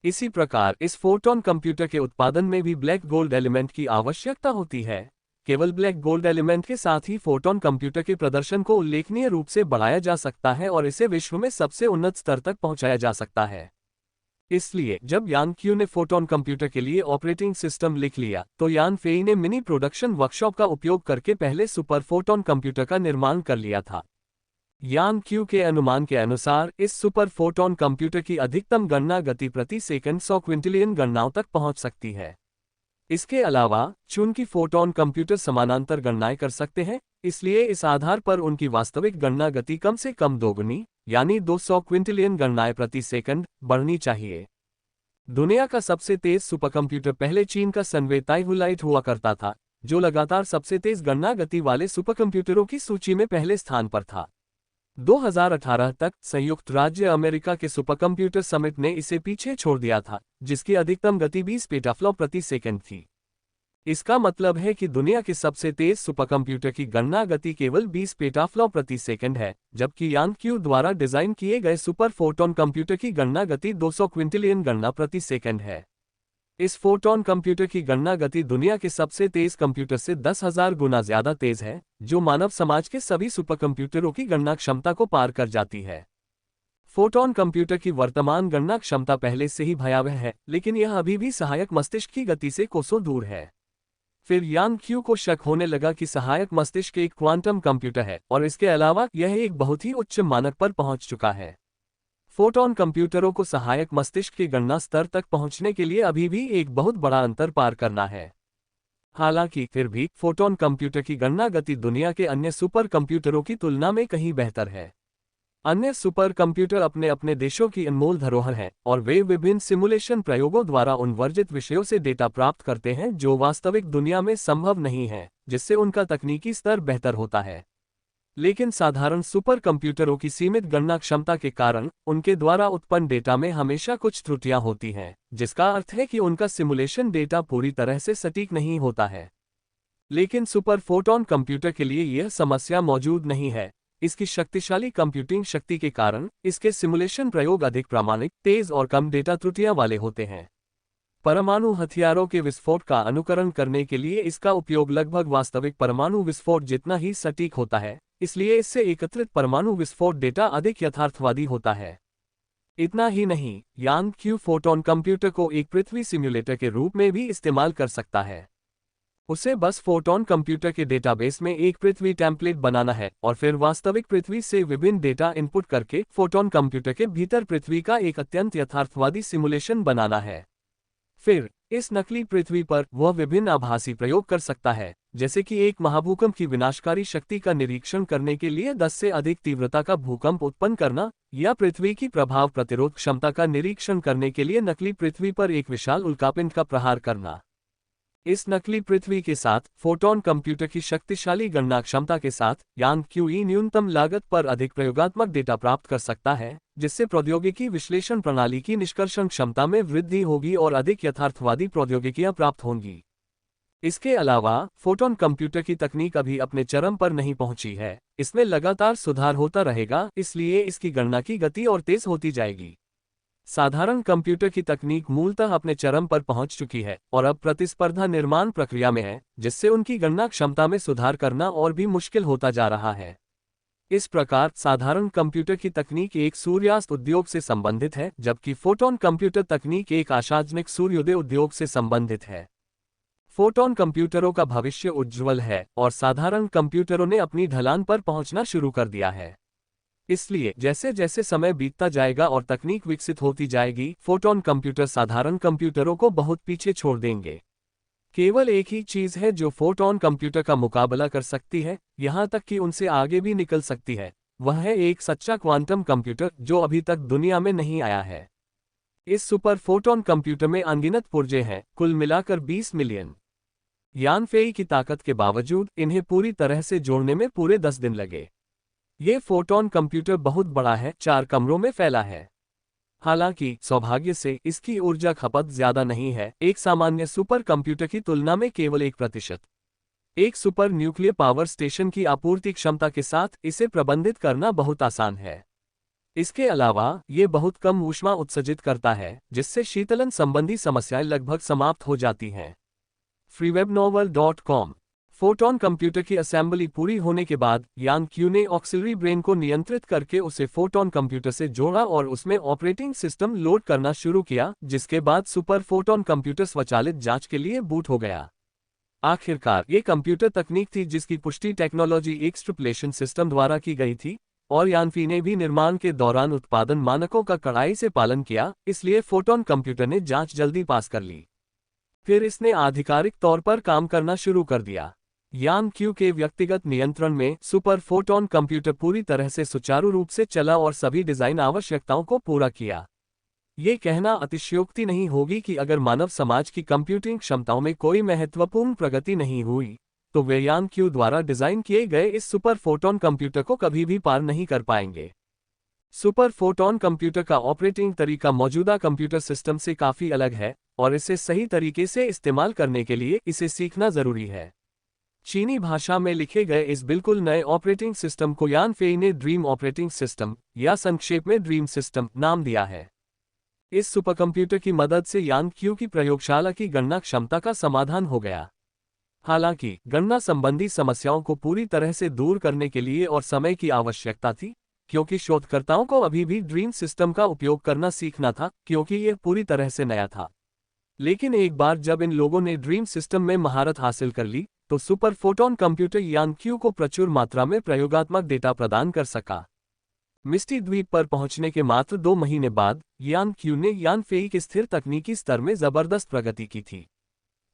इसी प्रकार इस फोटोन कंप्यूटर के उत्पादन में भी ब्लैक गोल्ड एलिमेंट की आवश्यकता होती है। केवल ब्लैक गोल्ड एलिमेंट के साथ ही फोटोन कंप्यूटर के प्रदर्शन को उल्लेखनीय रूप से बढ़ाया जा सकता है और इसे विश्व में सबसे उन्नत स्तर तक पहुंचाया जा सकता है। इसलिए जब यानक्यू ने फोटोन कंप्यूटर के लिए ऑपरेटिंग सिस्टम लिख लिया, तो यान फेई ने मिनी प्रोडक्शन वर्कशॉप का उपयोग करके पहले सुपर फोटोन कंप्यूटर का निर्माण कर लिया था। यानक्यू के अनुमान के अनुसार इस सुपर फोटोन कंप्यूटर की अधिकतम गणना गति प्रति सेकंड 100 क्विंटिलियन गणनाओं तक पहुंच सकती है। इसके अलावा चूंकि फोटोन कंप्यूटर समानांतर गणनाएं कर सकते हैं, इसलिए इस आधार पर उनकी वास्तविक गणना गति कम से कम दोगुनी यानी 200 क्विंटिलियन गणनाएं प्रति सेकंड बढ़नी चाहिए। दुनिया का सबसे तेज सुपरकंप्यूटर पहले चीन का सनवे ताइहुलाइट हुआ करता था, जो लगातार सबसे तेज गणना गति वाले सुपरकंप्यूटरों की सूची में पहले स्थान पर था। 2018 तक संयुक्त राज्य अमेरिका के सुपरकंप्यूटर समिट ने इसे पीछे छोड़ दिया था, जिसकी अधिकतम गति 20 पेटाफ्लॉप प्रति सेकंड थी। इसका मतलब है कि दुनिया के सबसे तेज सुपरकंप्यूटर की गणना गति केवल 20 पेटाफ्लॉप प्रति सेकंड है, जबकि यानक्यू द्वारा डिजाइन किए गए सुपर फोटोन कंप्यूटर की गणना गति 200 क्विंटिलियन गणना प्रति सेकंड है। इस फोटोन कंप्यूटर की गणना गति दुनिया के सबसे तेज कंप्यूटर से 10,000 गुना ज्यादा तेज है, जो मानव समाज के सभी सुपरकंप्यूटरों की गणना क्षमता को पार कर जाती है। फोटोन कंप्यूटर की वर्तमान गणना क्षमता पहले से ही भयावह है, लेकिन यह अभी भी सहायक मस्तिष्क की गति से कोसों दूर है। फिर यानक्यू को शक होने लगा कि सहायक मस्तिष्क एक क्वांटम कंप्यूटर है और इसके अलावा यह एक बहुत ही उच्च मानक पर पहुंच चुका है। फोटॉन कंप्यूटरों को सहायक मस्तिष्क के गणना स्तर तक पहुंचने के लिए अभी भी एक बहुत बड़ा अंतर पार करना है। हालांकि फिर भी फोटॉन कंप्यूटर की गणना गति दुनिया के अन्य सुपर कंप्यूटरों की तुलना में कहीं बेहतर है। अन्य सुपर कंप्यूटर अपने अपने देशों की अनमोल धरोहर हैं और वे विभिन्न सिमुलेशन प्रयोगों द्वारा उन वर्जित विषयों से डेटा प्राप्त करते हैं जो वास्तविक दुनिया में संभव नहीं है, जिससे उनका तकनीकी स्तर बेहतर होता है। लेकिन साधारण सुपर कंप्यूटरों की सीमित गणना क्षमता के कारण उनके द्वारा उत्पन्न डेटा में हमेशा कुछ त्रुटियां होती हैं, जिसका अर्थ है कि उनका सिमुलेशन डेटा पूरी तरह से सटीक नहीं होता है। लेकिन सुपर फोटॉन कंप्यूटर के लिए यह समस्या मौजूद नहीं है। इसकी शक्तिशाली कंप्यूटिंग शक्ति के कारण इसके सिमुलेशन प्रयोग अधिक प्रामाणिक, तेज और कम डेटा त्रुटियां वाले होते हैं। परमाणु हथियारों के विस्फोट का अनुकरण करने के लिए इसका उपयोग लगभग वास्तविक परमाणु विस्फोट जितना ही सटीक होता है, इसलिए इससे एकत्रित परमाणु विस्फोट डेटा अधिक यथार्थवादी होता है। इतना ही नहीं, यांग क्यू फोटॉन कंप्यूटर को एक पृथ्वी सिम्युलेटर के रूप में भी इस्तेमाल कर सकता है। उसे बस फोटॉन कंप्यूटर के डेटाबेस में एक पृथ्वी टेम्पलेट बनाना है और फिर वास्तविक पृथ्वी से विभिन्न डेटा इनपुट करके फोटॉन कंप्यूटर के भीतर पृथ्वी का एक अत्यंत यथार्थवादी सिमुलेशन बनाना है। फिर इस नकली पृथ्वी पर वह विभिन्न आभासी प्रयोग कर सकता है, जैसे कि एक महाभूकंप की विनाशकारी शक्ति का निरीक्षण करने के लिए 10 से अधिक तीव्रता का भूकंप उत्पन्न करना, या पृथ्वी की प्रभाव प्रतिरोध क्षमता का निरीक्षण करने के लिए नकली पृथ्वी पर एक विशाल उल्कापिंड का प्रहार करना। इस नकली पृथ्वी के साथ फोटॉन कंप्यूटर की शक्तिशाली गणना क्षमता के साथ यांग क्यूई न्यूनतम लागत पर अधिक प्रयोगात्मक डेटा प्राप्त कर सकता है, जिससे प्रौद्योगिकी विश्लेषण प्रणाली की निष्कर्षण क्षमता में वृद्धि होगी और अधिक यथार्थवादी प्रौद्योगिकियां प्राप्त होंगी। इसके अलावा फोटॉन कंप्यूटर की तकनीक अभी अपने चरम पर नहीं पहुंची है, इसमें लगातार सुधार होता रहेगा, इसलिए इसकी गणना की गति और तेज होती जाएगी। साधारण कंप्यूटर की तकनीक मूलतः अपने चरम पर पहुंच चुकी है और अब प्रतिस्पर्धा निर्माण प्रक्रिया में है, जिससे उनकी गणना क्षमता में सुधार करना और भी मुश्किल होता जा रहा है। इस प्रकार साधारण कंप्यूटर की तकनीक एक सूर्यास्त उद्योग से संबंधित है, जबकि फोटॉन कंप्यूटर तकनीक एक आशाजनक सूर्योदय उद्योग से संबंधित है। फोटॉन कंप्यूटरों का भविष्य उज्ज्वल है और साधारण कंप्यूटरों ने अपनी ढलान पर पहुंचना शुरू कर दिया है। इसलिए जैसे जैसे समय बीतता जाएगा और तकनीक विकसित होती जाएगी, फोटॉन कंप्यूटर साधारण कंप्यूटरों को बहुत पीछे छोड़ देंगे। केवल एक ही चीज है जो फोटॉन कंप्यूटर का मुकाबला कर सकती है, यहां तक कि उनसे आगे भी निकल सकती है, वह है एक सच्चा क्वांटम कंप्यूटर जो अभी तक दुनिया में नहीं आया है। इस सुपर फोटॉन कंप्यूटर में अनगिनत पुर्जे हैं, कुल मिलाकर 20 मिलियन। यानफेई की ताकत के बावजूद इन्हें पूरी तरह से जोड़ने में पूरे 10 दिन लगे। ये फोटॉन कंप्यूटर बहुत बड़ा है, 4 कमरों में फैला है। हालांकि सौभाग्य से इसकी ऊर्जा खपत ज्यादा नहीं है, एक सामान्य सुपर कंप्यूटर की तुलना में केवल 1%। एक सुपर न्यूक्लियर पावर स्टेशन की आपूर्ति क्षमता के साथ इसे प्रबंधित करना बहुत आसान है। इसके अलावा ये बहुत कम ऊष्मा उत्सर्जित करता है, जिससे शीतलन संबंधी समस्याएं लगभग समाप्त हो जाती हैं। freewebnovel.com। फोटॉन कंप्यूटर की असेंबली पूरी होने के बाद यांग क्यू ने ऑक्सिलरी ब्रेन को नियंत्रित करके उसे फोटॉन कंप्यूटर से जोड़ा और उसमें ऑपरेटिंग सिस्टम लोड करना शुरू किया, जिसके बाद सुपर फोटॉन कंप्यूटर स्वचालित जांच के लिए बूट हो गया। आखिरकार ये कंप्यूटर तकनीक थी जिसकी पुष्टि टेक्नोलॉजी एक्सट्रपलेशन सिस्टम द्वारा की गई थी, और यानफी ने भी निर्माण के दौरान उत्पादन मानकों का कड़ाई से पालन किया, इसलिए फोटॉन कंप्यूटर ने जांच जल्दी पास कर ली। फिर इसने आधिकारिक तौर पर काम करना शुरू कर दिया। यांग क्यू के व्यक्तिगत नियंत्रण में सुपर फोटॉन कंप्यूटर पूरी तरह से सुचारू रूप से चला और सभी डिजाइन आवश्यकताओं को पूरा किया। ये कहना अतिशयोक्ति नहीं होगी कि अगर मानव समाज की कंप्यूटिंग क्षमताओं में कोई महत्वपूर्ण प्रगति नहीं हुई, तो वे यांग क्यू द्वारा डिजाइन किए गए इस सुपर फोटॉन कंप्यूटर को कभी भी पार नहीं कर पाएंगे। सुपर फोटॉन कंप्यूटर का ऑपरेटिंग तरीका मौजूदा कंप्यूटर सिस्टम से काफी अलग है और इसे सही तरीके से इस्तेमाल करने के लिए इसे सीखना जरूरी है। चीनी भाषा में लिखे गए इस बिल्कुल नए ऑपरेटिंग सिस्टम को यानफेई ने ड्रीम ऑपरेटिंग सिस्टम या संक्षेप में ड्रीम सिस्टम नाम दिया है। इस सुपरकंप्यूटर की मदद से यांग क्यू की प्रयोगशाला की गणना क्षमता का समाधान हो गया। हालांकि गणना संबंधी समस्याओं को पूरी तरह से दूर करने के लिए और समय की आवश्यकता थी, क्योंकि शोधकर्ताओं को अभी भी ड्रीम सिस्टम का उपयोग करना सीखना था, क्योंकि यह पूरी तरह से नया था। लेकिन एक बार जब इन लोगों ने ड्रीम सिस्टम में महारत हासिल कर ली, तो सुपर फोटॉन कंप्यूटर यांग क्यू को प्रचुर मात्रा में प्रयोगात्मक डेटा प्रदान कर सका। मिस्टी द्वीप पर पहुंचने के मात्र 2 महीने बाद यान क्यू ने यान फेई के स्थिर तकनीकी स्तर में जबरदस्त प्रगति की थी।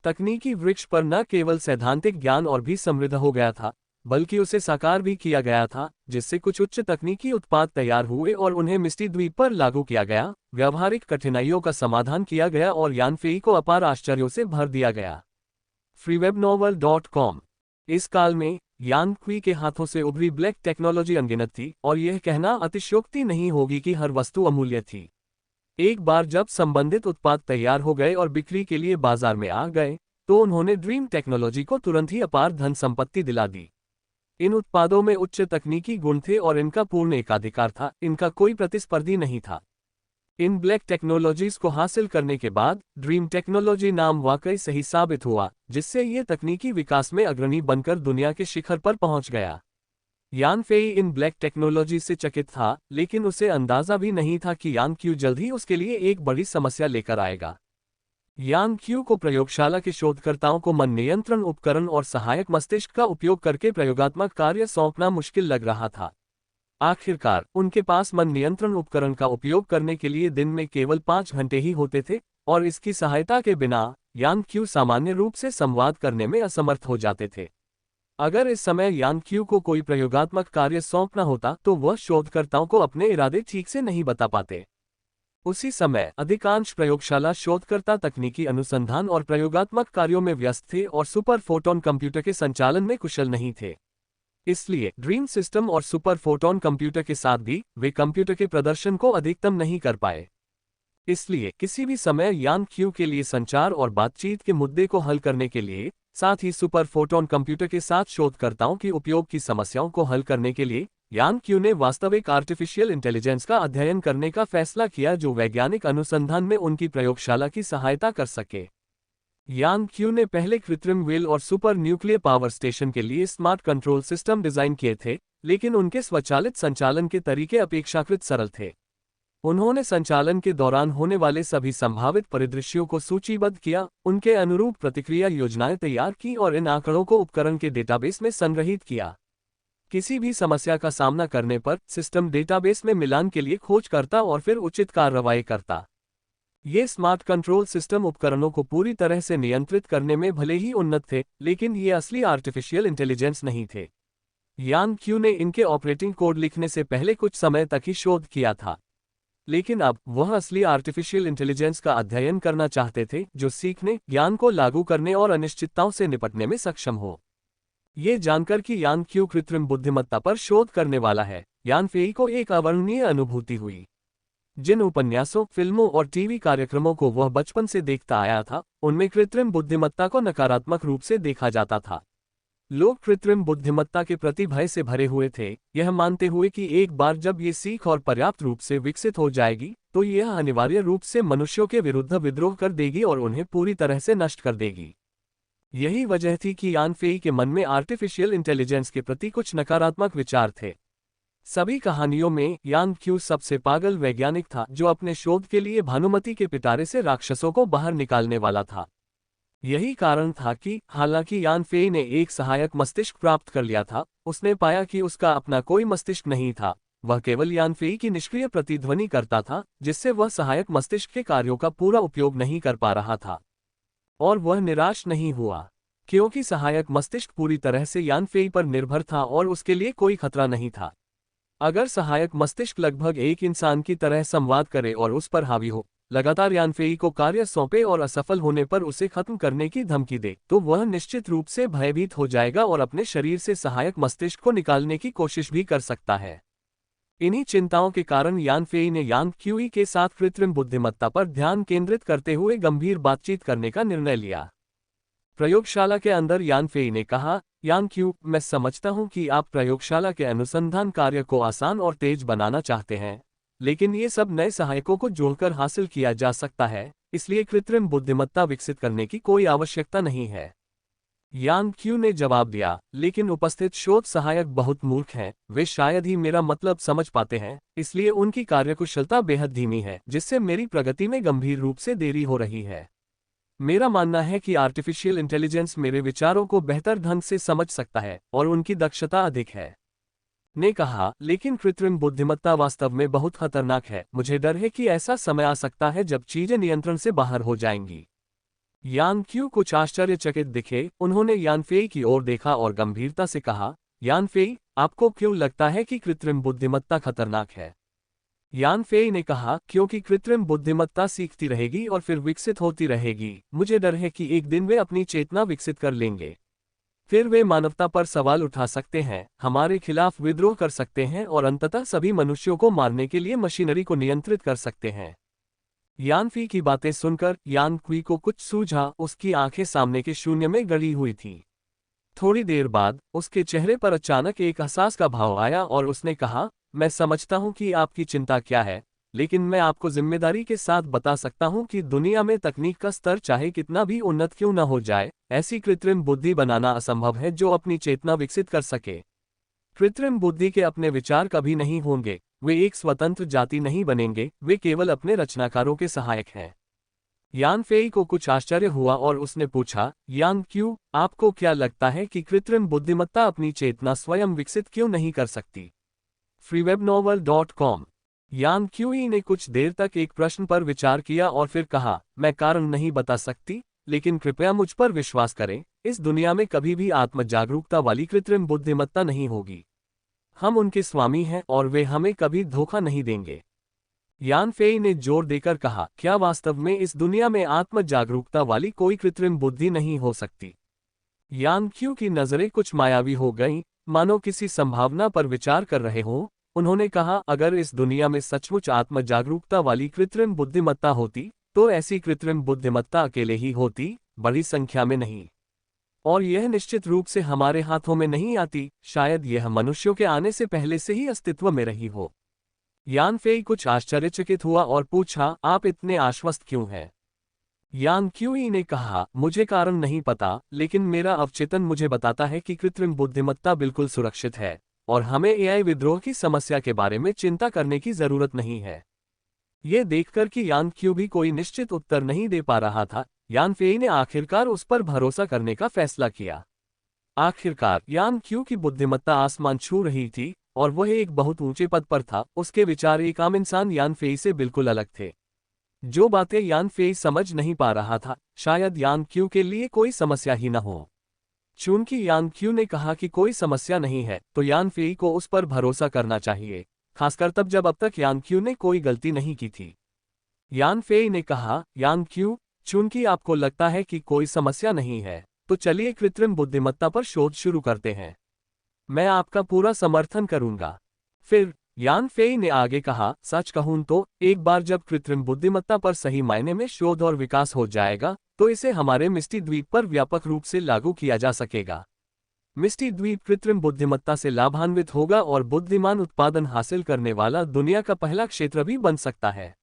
तकनीकी वृक्ष पर न केवल सैद्धांतिक ज्ञान और भी समृद्ध हो गया था, बल्कि उसे साकार भी किया गया था, जिससे कुछ उच्च तकनीकी उत्पाद तैयार हुए और उन्हें मिस्टी द्वीप पर लागू किया गया, व्यावहारिक कठिनाइयों का समाधान किया गया और यान फेई को अपार आश्चर्यों से भर दिया गया। freewebnovel.com। इस काल में यान क्वी के हाथों से उभरी ब्लैक टेक्नोलॉजी अनगिनत थी और यह कहना अतिशयोक्ति नहीं होगी कि हर वस्तु अमूल्य थी। एक बार जब संबंधित उत्पाद तैयार हो गए और बिक्री के लिए बाजार में आ गए, तो उन्होंने ड्रीम टेक्नोलॉजी को तुरंत ही अपार धन संपत्ति दिला दी। इन उत्पादों में उच्च तकनीकी गुण थे और इनका पूर्ण एकाधिकार था, इनका कोई प्रतिस्पर्धी नहीं था। इन ब्लैक टेक्नोलॉजीज को हासिल करने के बाद ड्रीम टेक्नोलॉजी नाम वाकई सही साबित हुआ, जिससे ये तकनीकी विकास में अग्रणी बनकर दुनिया के शिखर पर पहुंच गया। यान फेई इन ब्लैक टेक्नोलॉजी से चकित था, लेकिन उसे अंदाजा भी नहीं था कि यान क्यू जल्द ही उसके लिए एक बड़ी समस्या लेकर आएगा। यान क्यू को प्रयोगशाला के शोधकर्ताओं को मन नियंत्रण उपकरण और सहायक मस्तिष्क का उपयोग करके प्रयोगात्मक कार्य सौंपना मुश्किल लग रहा था। आखिरकार उनके पास मन नियंत्रण उपकरण का उपयोग करने के लिए दिन में केवल 5 घंटे ही होते थे, और इसकी सहायता के बिना यान क्यू सामान्य रूप से संवाद करने में असमर्थ हो जाते थे। अगर इस समय यान क्यू को कोई प्रयोगात्मक कार्य सौंपना होता तो वह शोधकर्ताओं को अपने इरादे ठीक से नहीं बता पाते। उसी समय अधिकांश प्रयोगशाला शोधकर्ता तकनीकी अनुसंधान और प्रयोगात्मक कार्यों में व्यस्त थे और सुपर फोटोन कंप्यूटर के संचालन में कुशल नहीं थे। इसलिए ड्रीम सिस्टम और सुपर फोटोन कंप्यूटर के साथ भी वे कंप्यूटर के प्रदर्शन को अधिकतम नहीं कर पाए। इसलिए किसी भी समय यान क्यू के लिए संचार और बातचीत के मुद्दे को हल करने के लिए, साथ ही सुपर फोटोन कंप्यूटर के साथ शोधकर्ताओं के उपयोग की समस्याओं को हल करने के लिए यान क्यू ने वास्तविक आर्टिफिशियल इंटेलिजेंस का अध्ययन करने का फैसला किया, जो वैज्ञानिक अनुसंधान में उनकी प्रयोगशाला की सहायता कर सके। यान क्यू ने पहले कृत्रिम व्हील और सुपर न्यूक्लियर पावर स्टेशन के लिए स्मार्ट कंट्रोल सिस्टम डिजाइन किए थे, लेकिन उनके स्वचालित संचालन के तरीके अपेक्षाकृत सरल थे। उन्होंने संचालन के दौरान होने वाले सभी संभावित परिदृश्यों को सूचीबद्ध किया, उनके अनुरूप प्रतिक्रिया योजनाएं तैयार की और इन आंकड़ों को उपकरण के डेटाबेस में संग्रहीत किया। किसी भी समस्या का सामना करने पर सिस्टम डेटाबेस में मिलान के लिए खोज करता और फिर उचित कार्रवाई करता। ये स्मार्ट कंट्रोल सिस्टम उपकरणों को पूरी तरह से नियंत्रित करने में भले ही उन्नत थे, लेकिन ये असली आर्टिफिशियल इंटेलिजेंस नहीं थे। यान क्यू ने इनके ऑपरेटिंग कोड लिखने से पहले कुछ समय तक ही शोध किया था, लेकिन अब वह असली आर्टिफिशियल इंटेलिजेंस का अध्ययन करना चाहते थे, जो सीखने, ज्ञान को लागू करने और अनिश्चितताओं से निपटने में सक्षम हो। ये जानकर कि यान क्यू कृत्रिम बुद्धिमत्ता पर शोध करने वाला है, यान फेई को एक अवर्णनीय अनुभूति हुई। जिन उपन्यासों, फिल्मों और टीवी कार्यक्रमों को वह बचपन से देखता आया था, उनमें कृत्रिम बुद्धिमत्ता को नकारात्मक रूप से देखा जाता था। लोग कृत्रिम बुद्धिमत्ता के प्रति भय से भरे हुए थे, यह मानते हुए कि एक बार जब ये सीख और पर्याप्त रूप से विकसित हो जाएगी, तो यह अनिवार्य रूप से मनुष्यों के विरुद्ध विद्रोह कर देगी और उन्हें पूरी तरह से नष्ट कर देगी। यही वजह थी कि यान फेई के मन में आर्टिफिशियल इंटेलिजेंस के प्रति कुछ नकारात्मक विचार थे। सभी कहानियों में यान क्यू सबसे पागल वैज्ञानिक था, जो अपने शोध के लिए भानुमति के पिटारे से राक्षसों को बाहर निकालने वाला था। यही कारण था कि हालांकि यान फेई ने एक सहायक मस्तिष्क प्राप्त कर लिया था, उसने पाया कि उसका अपना कोई मस्तिष्क नहीं था। वह केवल यान फेई की निष्क्रिय प्रतिध्वनि करता था, जिससे वह सहायक मस्तिष्क के कार्यों का पूरा उपयोग नहीं कर पा रहा था। और वह निराश नहीं हुआ, क्योंकि सहायक मस्तिष्क पूरी तरह से यान फेई पर निर्भर था और उसके लिए कोई खतरा नहीं था। अगर सहायक मस्तिष्क लगभग एक इंसान की तरह संवाद करे और उस पर हावी हो, लगातार यान फेई को कार्य सौंपे और असफल होने पर उसे खत्म करने की धमकी दे, तो वह निश्चित रूप से भयभीत हो जाएगा और अपने शरीर से सहायक मस्तिष्क को निकालने की कोशिश भी कर सकता है। इन्हीं चिंताओं के कारण यान फेई ने यान क्यूई के साथ कृत्रिम बुद्धिमत्ता पर ध्यान केंद्रित करते हुए गंभीर बातचीत करने का निर्णय लिया। प्रयोगशाला के अंदर यान फेई ने कहा, यान क्यू, मैं समझता हूं कि आप प्रयोगशाला के अनुसंधान कार्य को आसान और तेज बनाना चाहते हैं, लेकिन ये सब नए सहायकों को जोड़कर हासिल किया जा सकता है, इसलिए कृत्रिम बुद्धिमत्ता विकसित करने की कोई आवश्यकता नहीं है। यान क्यू ने जवाब दिया, लेकिन उपस्थित शोध सहायक बहुत मूर्ख हैं, वे शायद ही मेरा मतलब समझ पाते हैं, इसलिए उनकी कार्यकुशलता बेहद धीमी है, जिससे मेरी प्रगति में गंभीर रूप से देरी हो रही है। मेरा मानना है कि आर्टिफिशियल इंटेलिजेंस मेरे विचारों को बेहतर ढंग से समझ सकता है और उनकी दक्षता अधिक है। ने कहा, लेकिन कृत्रिम बुद्धिमत्ता वास्तव में बहुत खतरनाक है। मुझे डर है कि ऐसा समय आ सकता है जब चीजें नियंत्रण से बाहर हो जाएंगी। यान क्यू कुछ आश्चर्यचकित दिखे। उन्होंने यान फेई की ओर देखा और गंभीरता से कहा, यान फेई, आपको क्यों लगता है कि कृत्रिम बुद्धिमत्ता खतरनाक है? यान फेई ने कहा, क्योंकि कृत्रिम बुद्धिमत्ता सीखती रहेगी और फिर विकसित होती रहेगी। मुझे डर है कि एक दिन वे अपनी चेतना विकसित कर लेंगे। फिर वे मानवता पर सवाल उठा सकते हैं, हमारे खिलाफ विद्रोह कर सकते हैं और अंततः सभी मनुष्यों को मारने के लिए मशीनरी को नियंत्रित कर सकते हैं। यान फी की बातें सुनकर यान क्वी को कुछ सूझा। उसकी आंखें सामने के शून्य में गड़ी हुई थीं। थोड़ी देर बाद उसके चेहरे पर अचानक एक एहसास का भाव आया और उसने कहा, मैं समझता हूं कि आपकी चिंता क्या है, लेकिन मैं आपको जिम्मेदारी के साथ बता सकता हूं कि दुनिया में तकनीक का स्तर चाहे कितना भी उन्नत क्यों न हो जाए, ऐसी कृत्रिम बुद्धि बनाना असंभव है जो अपनी चेतना विकसित कर सके। कृत्रिम बुद्धि के अपने विचार कभी नहीं होंगे, वे एक स्वतंत्र जाति नहीं बनेंगे, वे केवल अपने रचनाकारों के सहायक हैं। यान फेई को कुछ आश्चर्य हुआ और उसने पूछा, यान क्यू, आपको क्या लगता है कि कृत्रिम बुद्धिमत्ता अपनी चेतना स्वयं विकसित क्यों नहीं कर सकती? freewebnovel.com। यान क्यूई ने कुछ देर तक एक प्रश्न पर विचार किया और फिर कहा, मैं कारण नहीं बता सकती, लेकिन कृपया मुझ पर विश्वास करें, इस दुनिया में कभी भी आत्म जागरूकता वाली कृत्रिम बुद्धिमत्ता नहीं होगी। हम उनके स्वामी हैं और वे हमें कभी धोखा नहीं देंगे। यान फेई ने जोर देकर कहा, क्या वास्तव में इस दुनिया में आत्म जागरूकता वाली कोई कृत्रिम बुद्धि नहीं हो सकती? यान क्यू की नजरें कुछ मायावी हो गईं, मानो किसी संभावना पर विचार कर रहे हों। उन्होंने कहा, अगर इस दुनिया में सचमुच आत्म जागरूकता वाली कृत्रिम बुद्धिमत्ता होती, तो ऐसी कृत्रिम बुद्धिमत्ता अकेले ही होती, बड़ी संख्या में नहीं। और यह निश्चित रूप से हमारे हाथों में नहीं आती, शायद यह मनुष्यों के आने से पहले से ही अस्तित्व में रही हो। यान फेई कुछ आश्चर्यचकित हुआ और पूछा, आप इतने आश्वस्त क्यों हैं? यान क्यूई ने कहा, मुझे कारण नहीं पता, लेकिन मेरा अवचेतन मुझे बताता है कि कृत्रिम बुद्धिमत्ता बिल्कुल सुरक्षित है और हमें एआई विद्रोह की समस्या के बारे में चिंता करने की जरूरत नहीं है। ये देखकर कि यान क्यू भी कोई निश्चित उत्तर नहीं दे पा रहा था, यान फेई ने आखिरकार उस पर भरोसा करने का फैसला किया। आखिरकार यान क्यू की बुद्धिमत्ता आसमान छू रही थी और वह एक बहुत ऊंचे पद पर था। उसके विचार एक आम इंसान यान फेई से बिल्कुल अलग थे। जो बातें यान फेई समझ नहीं पा रहा था, शायद यान क्यू के लिए कोई समस्या ही न हो। चूंकि यान क्यू ने कहा कि कोई समस्या नहीं है, तो यान फेई को उस पर भरोसा करना चाहिए, खासकर तब जब अब तक यान क्यू ने कोई गलती नहीं की थी। यान फेई ने कहा, यान क्यू, चूंकि आपको लगता है कि कोई समस्या नहीं है, तो चलिए कृत्रिम बुद्धिमत्ता पर शोध शुरू करते हैं। मैं आपका पूरा समर्थन करूंगा। फिर यान फेई ने आगे कहा, सच कहूं तो एक बार जब कृत्रिम बुद्धिमत्ता पर सही मायने में शोध और विकास हो जाएगा, तो इसे हमारे मिस्टी द्वीप पर व्यापक रूप से लागू किया जा सकेगा। मिस्टी द्वीप कृत्रिम बुद्धिमत्ता से लाभान्वित होगा और बुद्धिमान उत्पादन हासिल करने वाला दुनिया का पहला क्षेत्र भी बन सकता है।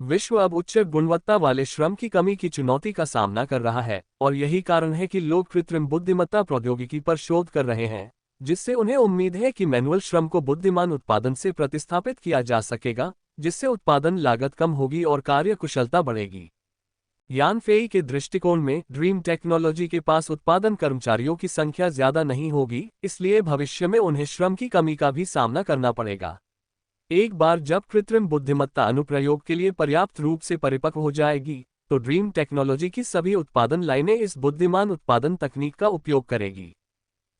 विश्व अब उच्च गुणवत्ता वाले श्रम की कमी की चुनौती का सामना कर रहा है और यही कारण है कि लोग कृत्रिम बुद्धिमत्ता प्रौद्योगिकी पर शोध कर रहे हैं, जिससे उन्हें उम्मीद है कि मैनुअल श्रम को बुद्धिमान उत्पादन से प्रतिस्थापित किया जा सकेगा, जिससे उत्पादन लागत कम होगी और कार्य कुशलता बढ़ेगी। यान फेई के दृष्टिकोण में ड्रीम टेक्नोलॉजी के पास उत्पादन कर्मचारियों की संख्या ज्यादा नहीं होगी, इसलिए भविष्य में उन्हें श्रम की कमी का भी सामना करना पड़ेगा। एक बार जब कृत्रिम बुद्धिमत्ता अनुप्रयोग के लिए पर्याप्त रूप से परिपक्व हो जाएगी, तो ड्रीम टेक्नोलॉजी की सभी उत्पादन लाइनें इस बुद्धिमान उत्पादन तकनीक का उपयोग करेगी।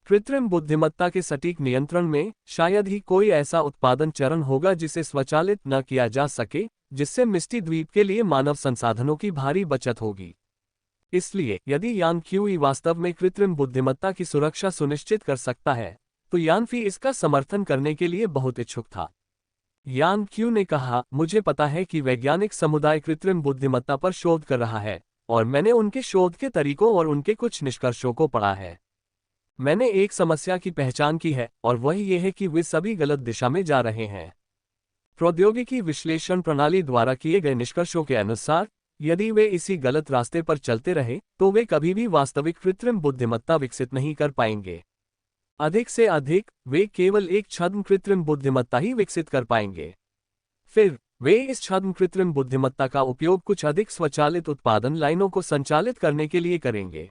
कृत्रिम बुद्धिमत्ता के सटीक नियंत्रण में शायद ही कोई ऐसा उत्पादन चरण होगा जिसे स्वचालित न किया जा सके, जिससे मिस्टी द्वीप के लिए मानव संसाधनों की भारी बचत होगी। इसलिए यदि यान क्यूई वास्तव में कृत्रिम बुद्धिमत्ता की सुरक्षा सुनिश्चित कर सकता है, तो यान फी इसका समर्थन करने के लिए बहुत इच्छुक था। यान क्यू ने कहा, मुझे पता है कि वैज्ञानिक समुदाय कृत्रिम बुद्धिमत्ता पर शोध कर रहा है और मैंने उनके शोध के तरीकों और उनके कुछ निष्कर्षों को पढ़ा है। मैंने एक समस्या की पहचान की है और वह यह है कि वे सभी गलत दिशा में जा रहे हैं। प्रौद्योगिकी विश्लेषण प्रणाली द्वारा किए गए निष्कर्षों के अनुसार, यदि वे इसी गलत रास्ते पर चलते रहे, तो वे कभी भी वास्तविक कृत्रिम बुद्धिमत्ता विकसित नहीं कर पाएंगे। अधिक से अधिक वे केवल एक छद्म कृत्रिम बुद्धिमत्ता ही विकसित कर पाएंगे। फिर वे इस छद्म कृत्रिम बुद्धिमत्ता का उपयोग कुछ अधिक स्वचालित उत्पादन लाइनों को संचालित करने के लिए करेंगे।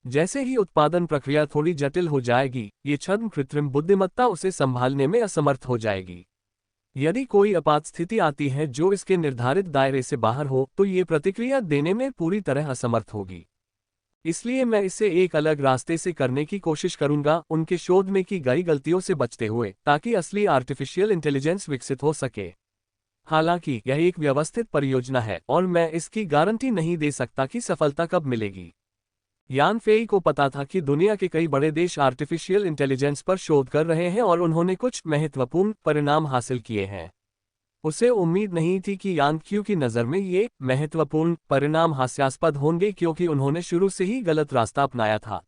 जैसे ही उत्पादन प्रक्रिया थोड़ी जटिल हो जाएगी, ये छद्म कृत्रिम बुद्धिमत्ता उसे संभालने में असमर्थ हो जाएगी। यदि कोई आपात स्थिति आती है जो इसके निर्धारित दायरे से बाहर हो, तो ये प्रतिक्रिया देने में पूरी तरह असमर्थ होगी। इसलिए मैं इसे एक अलग रास्ते से करने की कोशिश करूंगा, उनके शोध में की गई गलतियों से बचते हुए, ताकि असली आर्टिफिशियल इंटेलिजेंस विकसित हो सके। हालांकि यह एक व्यवस्थित परियोजना है और मैं इसकी गारंटी नहीं दे सकता कि सफलता कब मिलेगी। यान फेई को पता था कि दुनिया के कई बड़े देश आर्टिफिशियल इंटेलिजेंस पर शोध कर रहे हैं और उन्होंने कुछ महत्वपूर्ण परिणाम हासिल किए हैं। उसे उम्मीद नहीं थी कि यान क्यू की नज़र में ये महत्वपूर्ण परिणाम हास्यास्पद होंगे, क्योंकि उन्होंने शुरू से ही गलत रास्ता अपनाया था।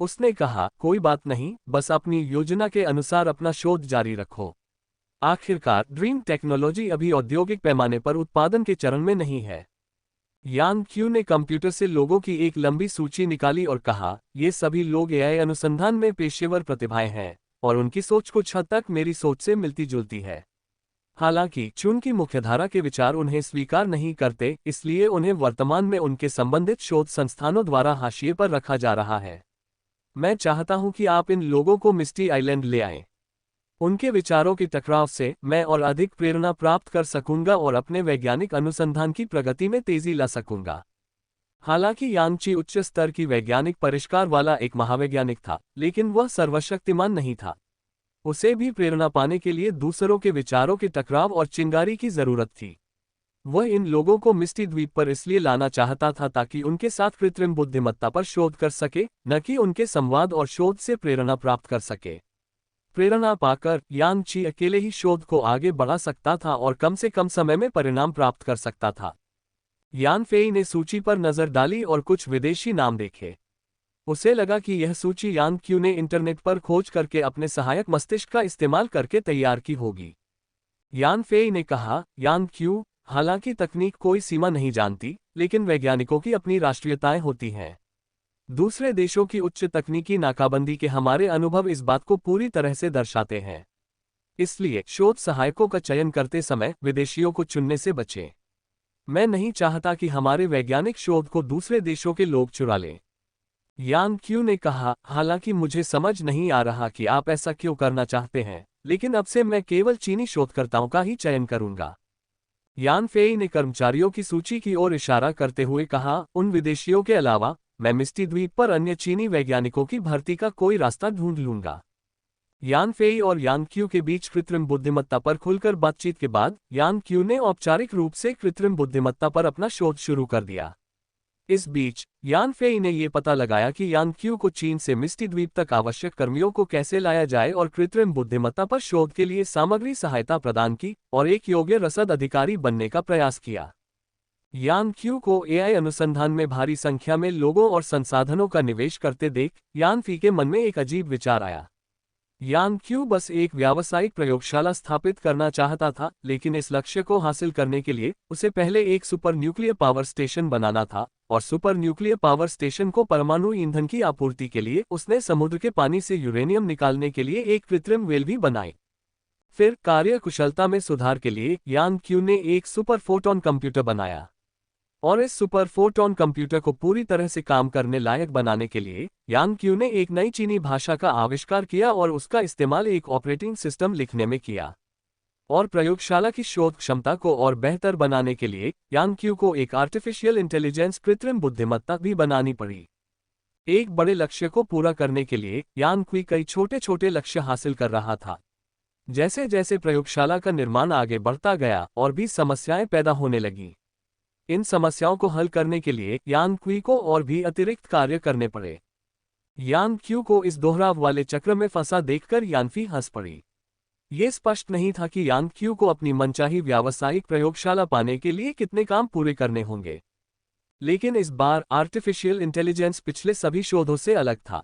उसने कहा, कोई बात नहीं, बस अपनी योजना के अनुसार अपना शोध जारी रखो। आखिरकार ड्रीम टेक्नोलॉजी अभी औद्योगिक पैमाने पर उत्पादन के चरण में नहीं है। यान क्यू ने कंप्यूटर से लोगों की एक लंबी सूची निकाली और कहा, ये सभी लोग एआई अनुसंधान में पेशेवर प्रतिभाएं हैं और उनकी सोच कुछ हद तक मेरी सोच से मिलती जुलती है। हालांकि चूंकि मुख्यधारा के विचार उन्हें स्वीकार नहीं करते, इसलिए उन्हें वर्तमान में उनके संबंधित शोध संस्थानों द्वारा हाशिए पर रखा जा रहा है। मैं चाहता हूं कि आप इन लोगों को मिस्टी आइलैंड ले आएं। उनके विचारों के टकराव से मैं और अधिक प्रेरणा प्राप्त कर सकूंगा और अपने वैज्ञानिक अनुसंधान की प्रगति में तेजी ला सकूंगा। हालांकि यांगची उच्च स्तर की वैज्ञानिक परिष्कार वाला एक महावैज्ञानिक था, लेकिन वह सर्वशक्तिमान नहीं था। उसे भी प्रेरणा पाने के लिए दूसरों के विचारों के टकराव और चिंगारी की जरूरत थी। वह इन लोगों को मिस्टी द्वीप पर इसलिए लाना चाहता था ताकि उनके साथ कृत्रिम बुद्धिमत्ता पर शोध कर सके, न कि उनके संवाद और शोध से प्रेरणा प्राप्त कर सके। प्रेरणा पाकर यांगची अकेले ही शोध को आगे बढ़ा सकता था और कम से कम समय में परिणाम प्राप्त कर सकता था। यान फेई ने सूची पर नजर डाली और कुछ विदेशी नाम देखे। उसे लगा कि यह सूची यान क्यू ने इंटरनेट पर खोज करके अपने सहायक मस्तिष्क का इस्तेमाल करके तैयार की होगी। यान फेई ने कहा, यान क्यू, हालांकि तकनीक कोई सीमा नहीं जानती, लेकिन वैज्ञानिकों की अपनी राष्ट्रीयताएं होती हैं। दूसरे देशों की उच्च तकनीकी नाकाबंदी के हमारे अनुभव इस बात को पूरी तरह से दर्शाते हैं। इसलिए शोध सहायकों का चयन करते समय विदेशियों को चुनने से बचें। मैं नहीं चाहता कि हमारे वैज्ञानिक शोध को दूसरे देशों के लोग चुरा लें। यान क्यू ने कहा, हालांकि मुझे समझ नहीं आ रहा कि आप ऐसा क्यों करना चाहते हैं, लेकिन अब से मैं केवल चीनी शोधकर्ताओं का ही चयन करूंगा। यान फेई ने कर्मचारियों की सूची की ओर इशारा करते हुए कहा, उन विदेशियों के अलावा मैं मिस्टी द्वीप पर अन्य चीनी वैज्ञानिकों की भर्ती का कोई रास्ता ढूंढ लूंगा। यान फेई और यान क्यू के बीच कृत्रिम बुद्धिमत्ता पर खुलकर बातचीत के बाद यान क्यू ने औपचारिक रूप से कृत्रिम बुद्धिमत्ता पर अपना शोध शुरू कर दिया। इस बीच यान फेई ने यह पता लगाया कि यान क्यू को चीन से मिस्टी द्वीप तक आवश्यक कर्मियों को कैसे लाया जाए और कृत्रिम बुद्धिमत्ता पर शोध के लिए सामग्री सहायता प्रदान की और एक योग्य रसद अधिकारी बनने का प्रयास किया। यान क्यू को एआई अनुसंधान में भारी संख्या में लोगों और संसाधनों का निवेश करते देख यान फी के मन में एक अजीब विचार आया। यान क्यू बस एक व्यावसायिक प्रयोगशाला स्थापित करना चाहता था, लेकिन इस लक्ष्य को हासिल करने के लिए उसे पहले एक सुपर न्यूक्लियर पावर स्टेशन बनाना था, और सुपर न्यूक्लियर पावर स्टेशन को परमाणु ईंधन की आपूर्ति के लिए उसने समुद्र के पानी से यूरेनियम निकालने के लिए एक कृत्रिम वेल भी बनाई। फिर कार्यकुशलता में सुधार के लिए यान क्यू ने एक सुपर फोटोन कंप्यूटर बनाया, और इस सुपर फोटोन कंप्यूटर को पूरी तरह से काम करने लायक बनाने के लिए यान क्यू ने एक नई चीनी भाषा का आविष्कार किया और उसका इस्तेमाल एक ऑपरेटिंग सिस्टम लिखने में किया। और प्रयोगशाला की शोध क्षमता को और बेहतर बनाने के लिए यान क्यू को एक आर्टिफिशियल इंटेलिजेंस कृत्रिम बुद्धिमत्ता भी बनानी पड़ी। एक बड़े लक्ष्य को पूरा करने के लिए यान क्यू कई छोटे छोटे लक्ष्य हासिल कर रहा था। जैसे जैसे प्रयोगशाला का निर्माण आगे बढ़ता गया और भी समस्याएं पैदा होने लगीं। इन समस्याओं को हल करने के लिए यान क्यू को और भी अतिरिक्त कार्य करने पड़े। यान क्यू को इस दोहराव वाले चक्र में फंसा देखकर यानफी हंस पड़ी। ये स्पष्ट नहीं था कि यान क्यू को अपनी मनचाही व्यावसायिक प्रयोगशाला पाने के लिए कितने काम पूरे करने होंगे। लेकिन इस बार आर्टिफिशियल इंटेलिजेंस पिछले सभी शोधों से अलग था।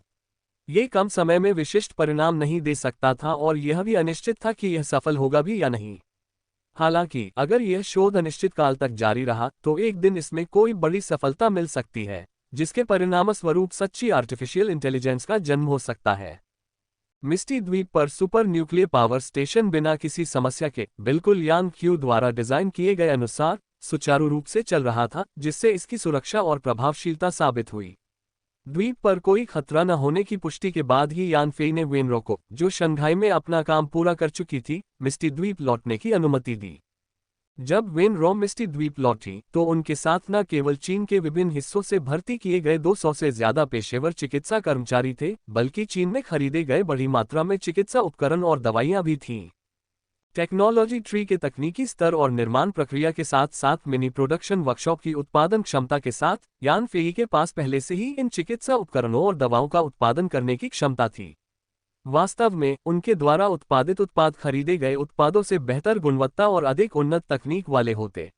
ये कम समय में विशिष्ट परिणाम नहीं दे सकता था और यह भी अनिश्चित था कि यह सफल होगा भी या नहीं। हालांकि अगर यह शोध अनिश्चित काल तक जारी रहा तो एक दिन इसमें कोई बड़ी सफलता मिल सकती है, जिसके परिणामस्वरूप सच्ची आर्टिफिशियल इंटेलिजेंस का जन्म हो सकता है। मिस्टी द्वीप पर सुपर न्यूक्लियर पावर स्टेशन बिना किसी समस्या के बिल्कुल यान क्यू द्वारा डिजाइन किए गए अनुसार सुचारू रूप से चल रहा था, जिससे इसकी सुरक्षा और प्रभावशीलता साबित हुई। द्वीप पर कोई खतरा न होने की पुष्टि के बाद ही यान फेई ने वेनरो को, जो शंघाई में अपना काम पूरा कर चुकी थी, मिस्टी द्वीप लौटने की अनुमति दी। जब वेनरो मिस्टी द्वीप लौटी तो उनके साथ न केवल चीन के विभिन्न हिस्सों से भर्ती किए गए 200 से ज्यादा पेशेवर चिकित्सा कर्मचारी थे, बल्कि चीन में खरीदे गए बड़ी मात्रा में चिकित्सा उपकरण और दवाइयां भी थीं। टेक्नोलॉजी ट्री के तकनीकी स्तर और निर्माण प्रक्रिया के साथ साथ मिनी प्रोडक्शन वर्कशॉप की उत्पादन क्षमता के साथ यान फेई के पास पहले से ही इन चिकित्सा उपकरणों और दवाओं का उत्पादन करने की क्षमता थी। वास्तव में उनके द्वारा उत्पादित उत्पाद खरीदे गए उत्पादों से बेहतर गुणवत्ता और अधिक उन्नत तकनीक वाले होते।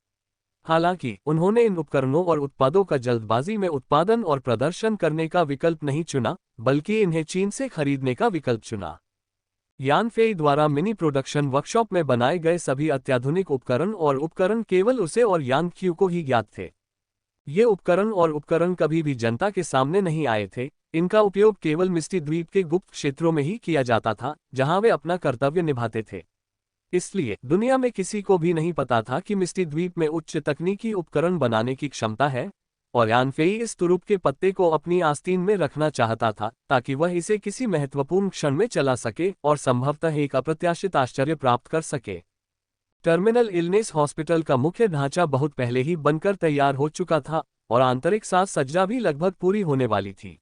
हालांकि उन्होंने इन उपकरणों और उत्पादों का जल्दबाजी में उत्पादन और प्रदर्शन करने का विकल्प नहीं चुना, बल्कि इन्हें चीन से खरीदने का विकल्प चुना। यान फेई द्वारा मिनी प्रोडक्शन वर्कशॉप में बनाए गए सभी अत्याधुनिक उपकरण केवल उसे और यान क्यू को ही ज्ञात थे। ये उपकरण कभी भी जनता के सामने नहीं आए थे। इनका उपयोग केवल मिस्टी द्वीप के गुप्त क्षेत्रों में ही किया जाता था, जहां वे अपना कर्तव्य निभाते थे। इसलिए दुनिया में किसी को भी नहीं पता था कि मिस्टी द्वीप में उच्च तकनीकी उपकरण बनाने की क्षमता है, और यान फेई इस तुरुप के पत्ते को अपनी आस्तीन में रखना चाहता था, ताकि वह इसे किसी महत्वपूर्ण क्षण में चला सके और संभवतः एक अप्रत्याशित आश्चर्य प्राप्त कर सके। टर्मिनल इलनेस हॉस्पिटल का मुख्य ढांचा बहुत पहले ही बनकर तैयार हो चुका था और आंतरिक साज सज्जा भी लगभग पूरी होने वाली थी।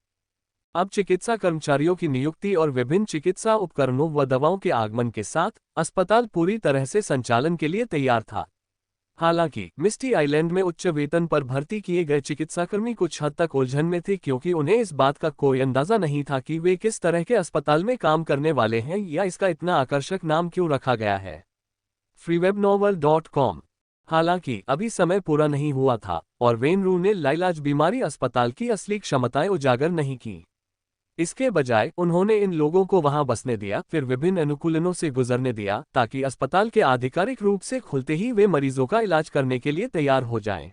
अब चिकित्सा कर्मचारियों की नियुक्ति और विभिन्न चिकित्सा उपकरणों व दवाओं के आगमन के साथ अस्पताल पूरी तरह से संचालन के लिए तैयार था। हालांकि मिस्टी आइलैंड में उच्च वेतन पर भर्ती किए गए चिकित्साकर्मी कुछ हद तक उलझन में थे, क्योंकि उन्हें इस बात का कोई अंदाजा नहीं था कि वे किस तरह के अस्पताल में काम करने वाले हैं या इसका इतना आकर्षक नाम क्यों रखा गया है। freewebnovel.com। हालांकि अभी समय पूरा नहीं हुआ था और वेनरू ने लाइलाज बीमारी अस्पताल की असली क्षमताएं उजागर नहीं की। इसके बजाय उन्होंने इन लोगों को वहां बसने दिया, फिर विभिन्न अनुकूलनों से गुजरने दिया, ताकि अस्पताल के आधिकारिक रूप से खुलते ही वे मरीजों का इलाज करने के लिए तैयार हो जाएं।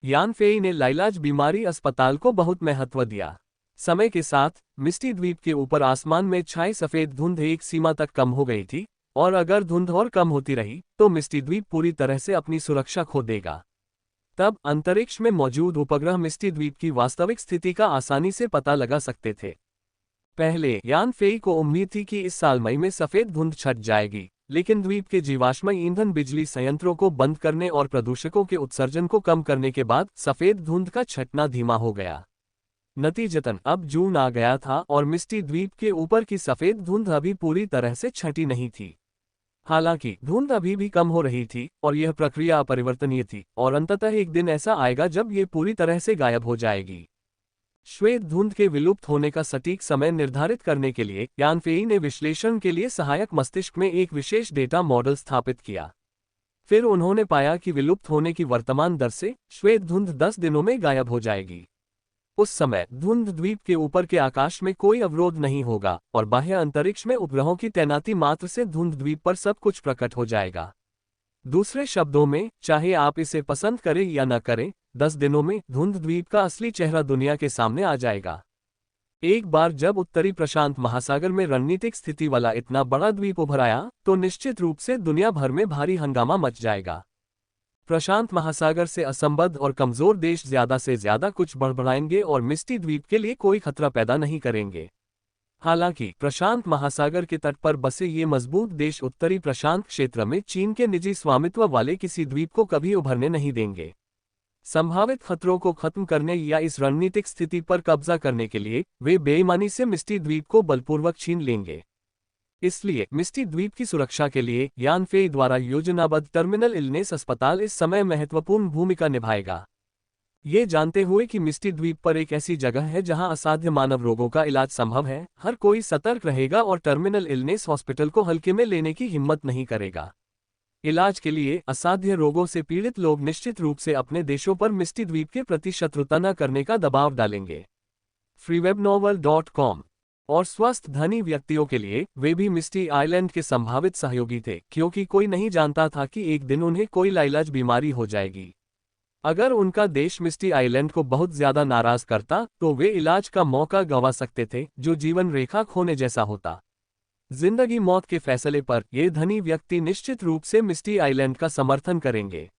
यान फेई ने लाइलाज बीमारी अस्पताल को बहुत महत्व दिया। समय के साथ मिस्टी द्वीप के ऊपर आसमान में छाई सफेद धुंध एक सीमा तक कम हो गई थी, और अगर धुंध और कम होती रही तो मिस्टी द्वीप पूरी तरह से अपनी सुरक्षा खो देगा। तब अंतरिक्ष में मौजूद उपग्रह मिस्टी द्वीप की वास्तविक स्थिति का आसानी से पता लगा सकते थे। पहले यान फेई को उम्मीद थी कि इस साल मई में सफेद धुंध छट जाएगी, लेकिन द्वीप के जीवाश्म ईंधन बिजली संयंत्रों को बंद करने और प्रदूषकों के उत्सर्जन को कम करने के बाद सफेद धुंध का छटना धीमा हो गया। नतीजतन अब जून आ गया था और मिस्टी द्वीप के ऊपर की सफेद धुंध अभी पूरी तरह से छटी नहीं थी। हालांकि धुंध अभी भी कम हो रही थी और यह प्रक्रिया अपरिवर्तनीय थी, और अंततः एक दिन ऐसा आएगा जब ये पूरी तरह से गायब हो जाएगी। श्वेत धुंध के विलुप्त होने का सटीक समय निर्धारित करने के लिए यान फेई ने विश्लेषण के लिए सहायक मस्तिष्क में एक विशेष डेटा मॉडल स्थापित किया। फिर उन्होंने पाया कि विलुप्त होने की वर्तमान दर से श्वेत धुंध 10 दिनों में गायब हो जाएगी। उस समय धुंध द्वीप के ऊपर के आकाश में कोई अवरोध नहीं होगा और बाह्य अंतरिक्ष में उपग्रहों की तैनाती मात्र से धुंध द्वीप पर सब कुछ प्रकट हो जाएगा। दूसरे शब्दों में, चाहे आप इसे पसंद करें या न करें, 10 दिनों में धुंध द्वीप का असली चेहरा दुनिया के सामने आ जाएगा। एक बार जब उत्तरी प्रशांत महासागर में रणनीतिक स्थिति वाला इतना बड़ा द्वीप उभर आया तो निश्चित रूप से दुनिया भर में भारी हंगामा मच जाएगा। प्रशांत महासागर से असंबद्ध और कमजोर देश ज्यादा से ज्यादा कुछ बड़बड़ाएंगे और मिस्टी द्वीप के लिए कोई खतरा पैदा नहीं करेंगे। हालांकि प्रशांत महासागर के तट पर बसे ये मजबूत देश उत्तरी प्रशांत क्षेत्र में चीन के निजी स्वामित्व वाले किसी द्वीप को कभी उभरने नहीं देंगे। संभावित खतरों को खत्म करने या इस रणनीतिक स्थिति पर कब्जा करने के लिए वे बेईमानी से मिस्टी द्वीप को बलपूर्वक छीन लेंगे। इसलिए मिस्टी द्वीप की सुरक्षा के लिए यान फेई द्वारा योजनाबद्ध टर्मिनल इलनेस अस्पताल इस समय महत्वपूर्ण भूमिका निभाएगा। ये जानते हुए कि मिस्टी द्वीप पर एक ऐसी जगह है जहां असाध्य मानव रोगों का इलाज संभव है, हर कोई सतर्क रहेगा और टर्मिनल इलनेस हॉस्पिटल को हल्के में लेने की हिम्मत नहीं करेगा। इलाज के लिए असाध्य रोगों से पीड़ित लोग निश्चित रूप से अपने देशों पर मिस्टी द्वीप के प्रति शत्रुता न करने का दबाव डालेंगे। freewebnovel.com। और स्वस्थ धनी व्यक्तियों के लिए वे भी मिस्टी आइलैंड के संभावित सहयोगी थे, क्योंकि कोई नहीं जानता था कि एक दिन उन्हें कोई लाइलाज बीमारी हो जाएगी। अगर उनका देश मिस्टी आइलैंड को बहुत ज्यादा नाराज करता तो वे इलाज का मौका गंवा सकते थे, जो जीवन रेखा खोने जैसा होता। जिंदगी मौत के फैसले पर ये धनी व्यक्ति निश्चित रूप से मिस्टी आइलैंड का समर्थन करेंगे।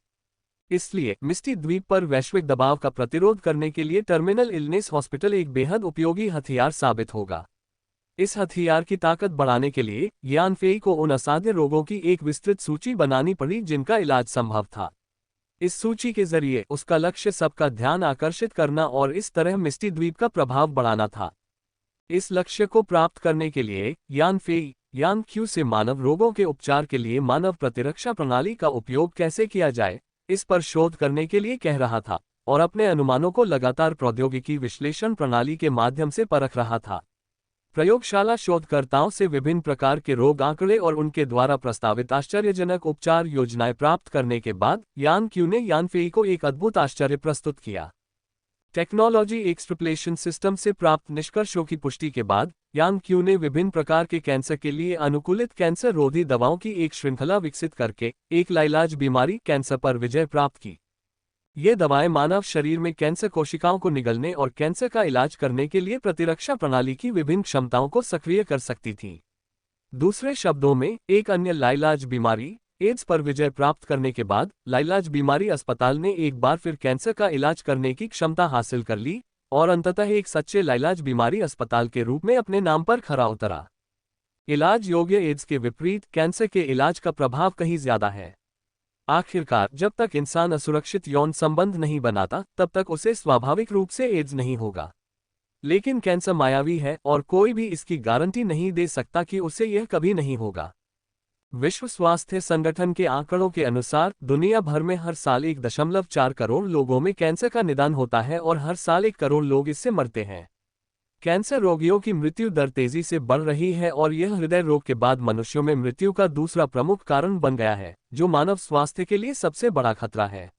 इसलिए मिस्टी द्वीप पर वैश्विक दबाव का प्रतिरोध करने के लिए टर्मिनल इलनेस हॉस्पिटल एक बेहद उपयोगी हथियार साबित होगा। इस हथियार की ताकत बढ़ाने के लिए यान फेई को उन असाध्य रोगों की एक विस्तृत सूची बनानी पड़ी जिनका इलाज संभव था। इस सूची के जरिए उसका लक्ष्य सबका ध्यान आकर्षित करना और इस तरह मिस्टी द्वीप का प्रभाव बढ़ाना था। इस लक्ष्य को प्राप्त करने के लिए यान फेई यान क्यू से मानव रोगों के उपचार के लिए मानव प्रतिरक्षा प्रणाली का उपयोग कैसे किया जाए, इस पर शोध करने के लिए कह रहा था और अपने अनुमानों को लगातार प्रौद्योगिकी विश्लेषण प्रणाली के माध्यम से परख रहा था। प्रयोगशाला शोधकर्ताओं से विभिन्न प्रकार के रोग आंकड़े और उनके द्वारा प्रस्तावित आश्चर्यजनक उपचार योजनाएं प्राप्त करने के बाद यान क्यू ने यान फेई को एक अद्भुत आश्चर्य प्रस्तुत किया। टेक्नोलॉजी एक्सट्रपलेशन सिस्टम से प्राप्त निष्कर्षों की पुष्टि के बाद यान क्यू ने विभिन्न प्रकार के कैंसर के लिए अनुकूलित कैंसर रोधी दवाओं की एक श्रृंखला विकसित करके एक लाइलाज बीमारी कैंसर पर विजय प्राप्त की। ये दवाएं मानव शरीर में कैंसर कोशिकाओं को निगलने और कैंसर का इलाज करने के लिए प्रतिरक्षा प्रणाली की विभिन्न क्षमताओं को सक्रिय कर सकती थीं। दूसरे शब्दों में, एक अन्य लाइलाज बीमारी एड्स पर विजय प्राप्त करने के बाद लाइलाज बीमारी अस्पताल ने एक बार फिर कैंसर का इलाज करने की क्षमता हासिल कर ली और अंततः एक सच्चे लाइलाज बीमारी अस्पताल के रूप में अपने नाम पर खरा उतरा। इलाज योग्य एड्स के विपरीत कैंसर के इलाज का प्रभाव कहीं ज्यादा है। आखिरकार जब तक इंसान असुरक्षित यौन संबंध नहीं बनाता तब तक उसे स्वाभाविक रूप से एड्स नहीं होगा। लेकिन कैंसर मायावी है और कोई भी इसकी गारंटी नहीं दे सकता कि उसे यह कभी नहीं होगा। विश्व स्वास्थ्य संगठन के आंकड़ों के अनुसार दुनिया भर में हर साल 1.4 करोड़ लोगों में कैंसर का निदान होता है और हर साल 1 करोड़ लोग इससे मरते हैं। कैंसर रोगियों की मृत्यु दर तेजी से बढ़ रही है और यह हृदय रोग के बाद मनुष्यों में मृत्यु का दूसरा प्रमुख कारण बन गया है, जो मानव स्वास्थ्य के लिए सबसे बड़ा खतरा है।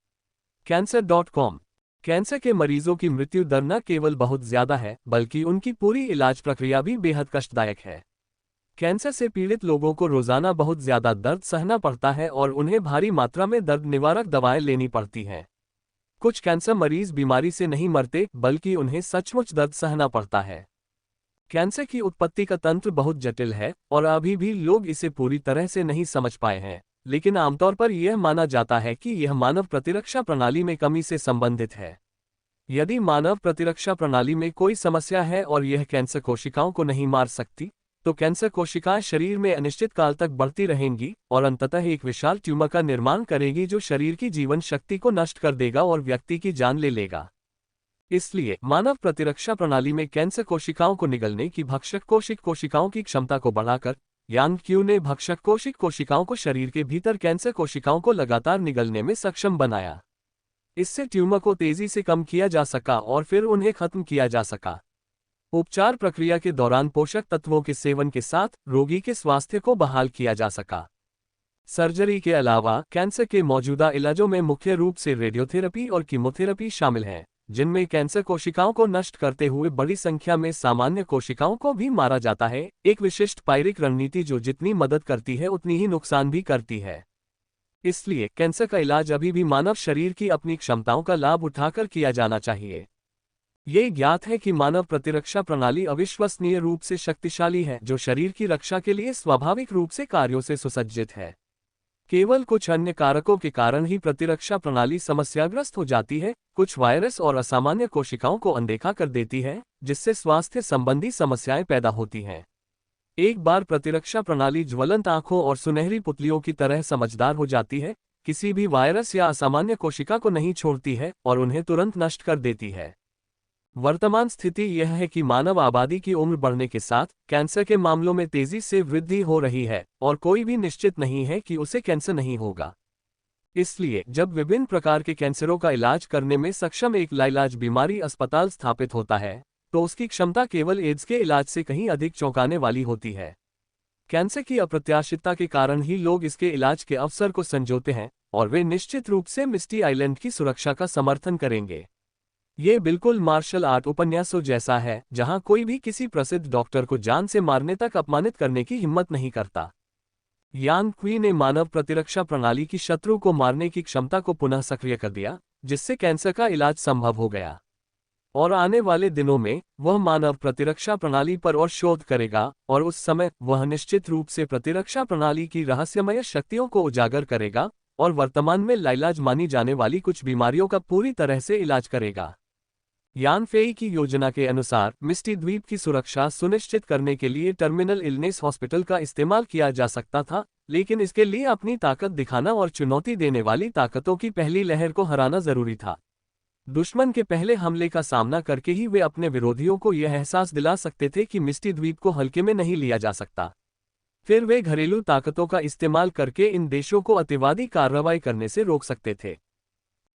Cancer.com कैंसर के मरीजों की मृत्यु दर न केवल बहुत ज्यादा है बल्कि उनकी पूरी इलाज प्रक्रिया भी बेहद कष्टदायक है। कैंसर से पीड़ित लोगों को रोजाना बहुत ज्यादा दर्द सहना पड़ता है और उन्हें भारी मात्रा में दर्द निवारक दवाएं लेनी पड़ती हैं। कुछ कैंसर मरीज बीमारी से नहीं मरते बल्कि उन्हें सचमुच दर्द सहना पड़ता है। कैंसर की उत्पत्ति का तंत्र बहुत जटिल है और अभी भी लोग इसे पूरी तरह से नहीं समझ पाए हैं, लेकिन आमतौर पर यह माना जाता है कि यह मानव प्रतिरक्षा प्रणाली में कमी से संबंधित है। यदि मानव प्रतिरक्षा प्रणाली में कोई समस्या है और यह कैंसर कोशिकाओं को नहीं मार सकती, तो कैंसर कोशिकाएं शरीर में अनिश्चित काल तक बढ़ती रहेंगी और अंततः एक विशाल ट्यूमर का निर्माण करेगी जो शरीर की जीवन शक्ति को नष्ट कर देगा और व्यक्ति की जान ले लेगा। इसलिए मानव प्रतिरक्षा प्रणाली में कैंसर कोशिकाओं को निगलने की भक्षक कोशिकाओं की क्षमता को बढ़ाकर यान क्यू ने भक्षक कोशिकाओं को शरीर के भीतर कैंसर कोशिकाओं को लगातार निगलने में सक्षम बनाया। इससे ट्यूमर को तेजी से कम किया जा सका और फिर उन्हें खत्म किया जा सका। उपचार प्रक्रिया के दौरान पोषक तत्वों के सेवन के साथ रोगी के स्वास्थ्य को बहाल किया जा सका। सर्जरी के अलावा कैंसर के मौजूदा इलाजों में मुख्य रूप से रेडियोथेरेपी और कीमोथेरेपी शामिल हैं, जिनमें कैंसर कोशिकाओं को नष्ट करते हुए बड़ी संख्या में सामान्य कोशिकाओं को भी मारा जाता है, एक विशिष्ट पायरिक रणनीति जो जितनी मदद करती है उतनी ही नुकसान भी करती है। इसलिए कैंसर का इलाज अभी भी मानव शरीर की अपनी क्षमताओं का लाभ उठाकर किया जाना चाहिए। ये ज्ञात है कि मानव प्रतिरक्षा प्रणाली अविश्वसनीय रूप से शक्तिशाली है, जो शरीर की रक्षा के लिए स्वाभाविक रूप से कार्यों से सुसज्जित है। केवल कुछ अन्य कारकों के कारण ही प्रतिरक्षा प्रणाली समस्याग्रस्त हो जाती है। कुछ वायरस और असामान्य कोशिकाओं को अनदेखा कर देती है, जिससे स्वास्थ्य संबंधी समस्याएं पैदा होती हैं। एक बार प्रतिरक्षा प्रणाली ज्वलंत आंखों और सुनहरी पुतलियों की तरह समझदार हो जाती है, किसी भी वायरस या असामान्य कोशिका को नहीं छोड़ती है और उन्हें तुरंत नष्ट कर देती है। वर्तमान स्थिति यह है कि मानव आबादी की उम्र बढ़ने के साथ कैंसर के मामलों में तेजी से वृद्धि हो रही है और कोई भी निश्चित नहीं है कि उसे कैंसर नहीं होगा। इसलिए जब विभिन्न प्रकार के कैंसरों का इलाज करने में सक्षम एक लाइलाज बीमारी अस्पताल स्थापित होता है, तो उसकी क्षमता केवल एड्स के इलाज से कहीं अधिक चौंकाने वाली होती है। कैंसर की अप्रत्याशितता के कारण ही लोग इसके इलाज के अवसर को संजोते हैं और वे निश्चित रूप से मिस्टी आइलैंड की सुरक्षा का समर्थन करेंगे। ये बिल्कुल मार्शल आर्ट उपन्यासों जैसा है, जहां कोई भी किसी प्रसिद्ध डॉक्टर को जान से मारने तक अपमानित करने की हिम्मत नहीं करता। यान क्वी ने मानव प्रतिरक्षा प्रणाली की शत्रु को मारने की क्षमता को पुनः सक्रिय कर दिया, जिससे कैंसर का इलाज संभव हो गया। और आने वाले दिनों में वह मानव प्रतिरक्षा प्रणाली पर और शोध करेगा और उस समय वह निश्चित रूप से प्रतिरक्षा प्रणाली की रहस्यमय शक्तियों को उजागर करेगा और वर्तमान में लाइलाज मानी जाने वाली कुछ बीमारियों का पूरी तरह से इलाज करेगा। यान फेई की योजना के अनुसार मिस्टी द्वीप की सुरक्षा सुनिश्चित करने के लिए टर्मिनल इलनेस हॉस्पिटल का इस्तेमाल किया जा सकता था, लेकिन इसके लिए अपनी ताकत दिखाना और चुनौती देने वाली ताकतों की पहली लहर को हराना जरूरी था। दुश्मन के पहले हमले का सामना करके ही वे अपने विरोधियों को यह एहसास दिला सकते थे कि मिस्टी द्वीप को हल्के में नहीं लिया जा सकता। फिर वे घरेलू ताकतों का इस्तेमाल करके इन देशों को अतिवादी कार्रवाई करने से रोक सकते थे।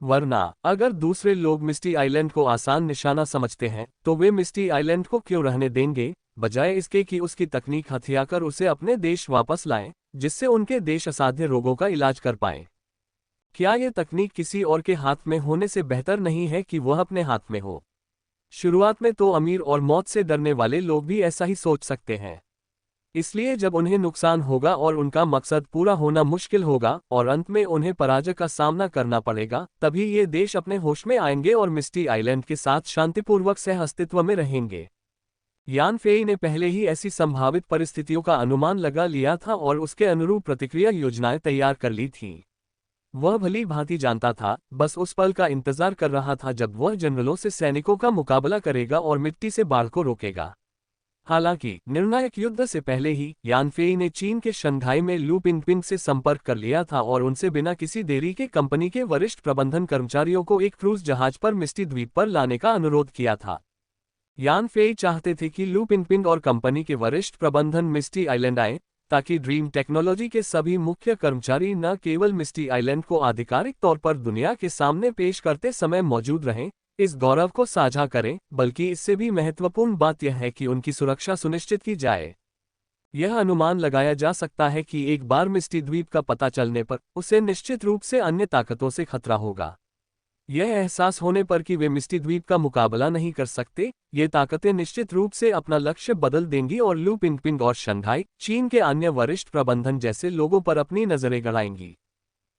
वरना अगर दूसरे लोग मिस्टी आइलैंड को आसान निशाना समझते हैं तो वे मिस्टी आइलैंड को क्यों रहने देंगे, बजाय इसके कि उसकी तकनीक हथियाकर उसे अपने देश वापस लाएं, जिससे उनके देश असाध्य रोगों का इलाज कर पाएं। क्या ये तकनीक किसी और के हाथ में होने से बेहतर नहीं है कि वह अपने हाथ में हो? शुरुआत में तो अमीर और मौत से डरने वाले लोग भी ऐसा ही सोच सकते हैं। इसलिए जब उन्हें नुकसान होगा और उनका मकसद पूरा होना मुश्किल होगा और अंत में उन्हें पराजय का सामना करना पड़ेगा, तभी ये देश अपने होश में आएंगे और मिस्टी आइलैंड के साथ शांतिपूर्वक सह अस्तित्व में रहेंगे। यान फेई ने पहले ही ऐसी संभावित परिस्थितियों का अनुमान लगा लिया था और उसके अनुरूप प्रतिक्रिया योजनाएं तैयार कर ली थीं। वह भली भांति जानता था, बस उस पल का इंतजार कर रहा था जब वह जनरलों से सैनिकों का मुकाबला करेगा और मिट्टी से बाढ़ को रोकेगा। हालांकि निर्णायक युद्ध से पहले ही यान फेई ने चीन के शंघाई में लू पिंगपिंग से संपर्क कर लिया था और उनसे बिना किसी देरी के कंपनी के वरिष्ठ प्रबंधन कर्मचारियों को एक क्रूज जहाज पर मिस्टी द्वीप पर लाने का अनुरोध किया था। यान फेई चाहते थे कि लू पिंगपिंग और कंपनी के वरिष्ठ प्रबंधन मिस्टी आइलैंड आए, ताकि ड्रीम टेक्नोलॉजी के सभी मुख्य कर्मचारी न केवल मिस्टी आइलैंड को आधिकारिक तौर पर दुनिया के सामने पेश करते समय मौजूद रहें, इस गौरव को साझा करें, बल्कि इससे भी महत्वपूर्ण बात यह है कि उनकी सुरक्षा सुनिश्चित की जाए। यह अनुमान लगाया जा सकता है कि एक बार मिस्टी द्वीप का पता चलने पर उसे निश्चित रूप से अन्य ताकतों से खतरा होगा। यह एहसास होने पर कि वे मिस्टी द्वीप का मुकाबला नहीं कर सकते, ये ताकतें निश्चित रूप से अपना लक्ष्य बदल देंगी और लू पिंगपिंग और शंघाई, चीन के अन्य वरिष्ठ प्रबंधन जैसे लोगों पर अपनी नजरें गड़ाएंगी।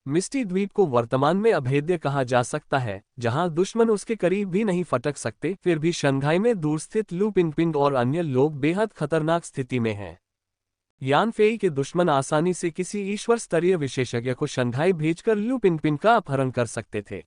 मिस्टी द्वीप को वर्तमान में अभेद्य कहा जा सकता है, जहां दुश्मन उसके करीब भी नहीं फटक सकते, फिर भी शंघाई में दूर स्थित लू पिंगपिंग और अन्य लोग बेहद खतरनाक स्थिति में हैं। यान फेई के दुश्मन आसानी से किसी ईश्वर स्तरीय विशेषज्ञ को शंघाई भेजकर लू पिंगपिंग का अपहरण कर सकते थे।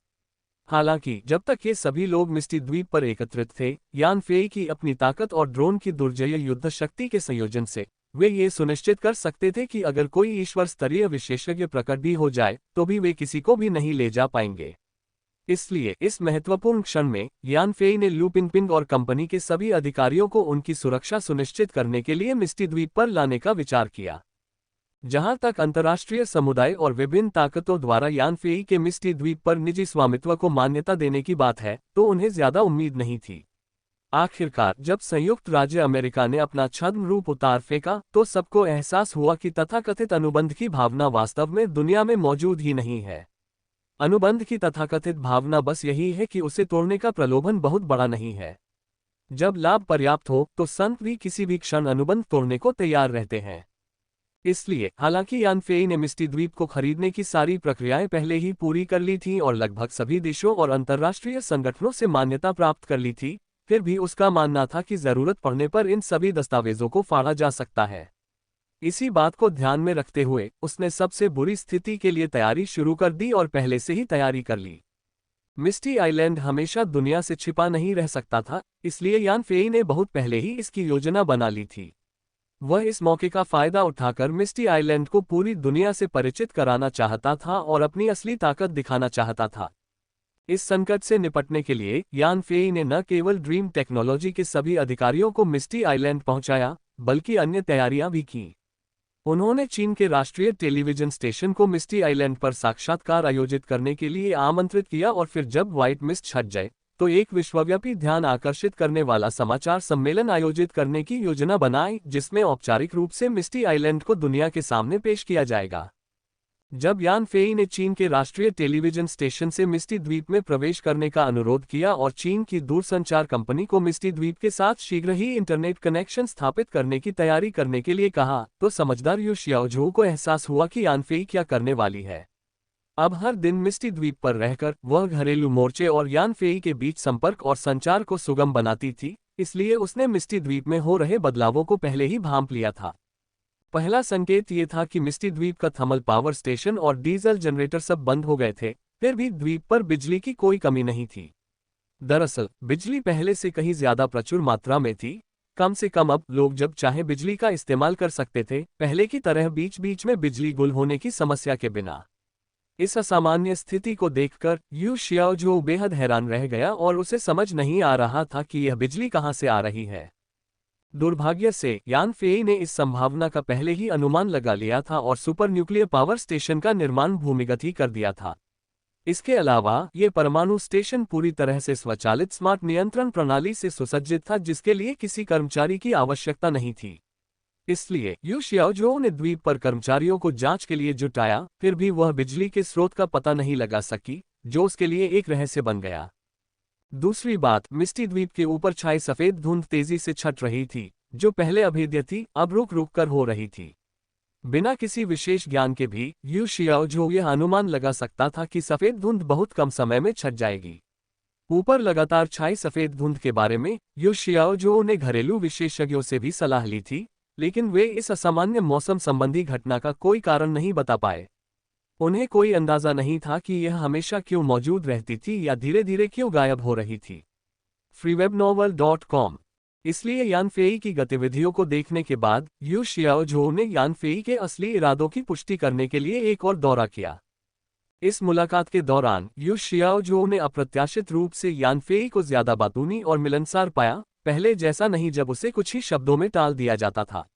हालांकि जब तक ये सभी लोग मिस्टी द्वीप पर एकत्रित थे, यान फेई की अपनी ताकत और ड्रोन की दुर्जय युद्ध शक्ति के संयोजन से वे ये सुनिश्चित कर सकते थे कि अगर कोई ईश्वर स्तरीय विशेषज्ञ प्रकट भी हो जाए तो भी वे किसी को भी नहीं ले जा पाएंगे। इसलिए इस महत्वपूर्ण क्षण में यान फेई ने लू पिंगपिंग और कंपनी के सभी अधिकारियों को उनकी सुरक्षा सुनिश्चित करने के लिए मिस्टी द्वीप पर लाने का विचार किया। जहां तक अंतर्राष्ट्रीय समुदाय और विभिन्न ताकतों द्वारा यान फेई के मिस्टी द्वीप पर निजी स्वामित्व को मान्यता देने की बात है, तो उन्हें ज्यादा उम्मीद नहीं थी। आखिरकार जब संयुक्त राज्य अमेरिका ने अपना छद्म रूप उतार फेंका, तो सबको एहसास हुआ कि तथाकथित अनुबंध की भावना वास्तव में दुनिया में मौजूद ही नहीं है। अनुबंध की तथाकथित भावना बस यही है कि उसे तोड़ने का प्रलोभन बहुत बड़ा नहीं है। जब लाभ पर्याप्त हो तो संत भी किसी भी क्षण अनुबंध तोड़ने को तैयार रहते हैं। इसलिए हालांकि यान फेई ने मिस्टी द्वीप को खरीदने की सारी प्रक्रियाएं पहले ही पूरी कर ली थीं और लगभग सभी देशों और अंतर्राष्ट्रीय संगठनों से मान्यता प्राप्त कर ली थी, फिर भी उसका मानना था कि जरूरत पड़ने पर इन सभी दस्तावेजों को फाड़ा जा सकता है। इसी बात को ध्यान में रखते हुए उसने सबसे बुरी स्थिति के लिए तैयारी शुरू कर दी और पहले से ही तैयारी कर ली। मिस्टी आइलैंड हमेशा दुनिया से छिपा नहीं रह सकता था, इसलिए यान फेई ने बहुत पहले ही इसकी योजना बना ली थी। वह इस मौके का फायदा उठाकर मिस्टी आइलैंड को पूरी दुनिया से परिचित कराना चाहता था और अपनी असली ताकत दिखाना चाहता था। इस संकट से निपटने के लिए यान फेई ने न केवल ड्रीम टेक्नोलॉजी के सभी अधिकारियों को मिस्टी आइलैंड पहुंचाया, बल्कि अन्य तैयारियां भी की। उन्होंने चीन के राष्ट्रीय टेलीविजन स्टेशन को मिस्टी आइलैंड पर साक्षात्कार आयोजित करने के लिए आमंत्रित किया और फिर जब व्हाइट मिस्ट छट जाए तो एक विश्वव्यापी ध्यान आकर्षित करने वाला समाचार सम्मेलन आयोजित करने की योजना बनाई, जिसमें औपचारिक रूप से मिस्टी आइलैंड को दुनिया के सामने पेश किया जाएगा। जब यान फेई ने चीन के राष्ट्रीय टेलीविजन स्टेशन से मिस्टी द्वीप में प्रवेश करने का अनुरोध किया और चीन की दूरसंचार कंपनी को मिस्टी द्वीप के साथ शीघ्र ही इंटरनेट कनेक्शन स्थापित करने की तैयारी करने के लिए कहा, तो समझदार यू शियाओझू को एहसास हुआ कि यान फेई क्या करने वाली है। अब हर दिन मिस्टी द्वीप पर रहकर वह घरेलू मोर्चे और यान फेई के बीच संपर्क और संचार को सुगम बनाती थी, इसलिए उसने मिस्टी द्वीप में हो रहे बदलावों को पहले ही भांप लिया था। पहला संकेत ये था कि मिस्टी द्वीप का थर्मल पावर स्टेशन और डीजल जनरेटर सब बंद हो गए थे, फिर भी द्वीप पर बिजली की कोई कमी नहीं थी। दरअसल बिजली पहले से कहीं ज्यादा प्रचुर मात्रा में थी। कम से कम अब लोग जब चाहे बिजली का इस्तेमाल कर सकते थे, पहले की तरह बीच बीच में बिजली गुल होने की समस्या के बिना। इस असामान्य स्थिति को देखकर यू शियाओजो बेहद हैरान रह गया और उसे समझ नहीं आ रहा था कि यह बिजली कहां से आ रही है। दुर्भाग्य से यान फेई ने इस संभावना का पहले ही अनुमान लगा लिया था और सुपर न्यूक्लियर पावर स्टेशन का निर्माण भूमिगत ही कर दिया था। इसके अलावा ये परमाणु स्टेशन पूरी तरह से स्वचालित स्मार्ट नियंत्रण प्रणाली से सुसज्जित था, जिसके लिए किसी कर्मचारी की आवश्यकता नहीं थी। इसलिए यू शियाओजो ने द्वीप पर कर्मचारियों को जांच के लिए जुटाया, फिर भी वह बिजली के स्रोत का पता नहीं लगा सकी, जो उसके लिए एक रहस्य बन गया। दूसरी बात, मिस्टी द्वीप के ऊपर छाई सफेद धुंध तेजी से छट रही थी, जो पहले अभेद्य थी, अब रुक रुक कर हो रही थी। बिना किसी विशेष ज्ञान के भी यू शियाओजो यह अनुमान लगा सकता था कि सफेद धुंध बहुत कम समय में छट जाएगी। ऊपर लगातार छाई सफेद धुंध के बारे में यू शियाओजो ने घरेलू विशेषज्ञों से भी सलाह ली थी, लेकिन वे इस असामान्य मौसम संबंधी घटना का कोई कारण नहीं बता पाए। उन्हें कोई अंदाजा नहीं था कि यह हमेशा क्यों मौजूद रहती थी या धीरे धीरे क्यों गायब हो रही थी। freewebnovel.com। इसलिए यान फेई की गतिविधियों को देखने के बाद यू शियाओजो ने यान फेई के असली इरादों की पुष्टि करने के लिए एक और दौरा किया। इस मुलाकात के दौरान यू शियाओजो ने अप्रत्याशित रूप से यान फेई को ज्यादा बातूनी और मिलनसार पाया, पहले जैसा नहीं जब उसे कुछ ही शब्दों में टाल दिया जाता था।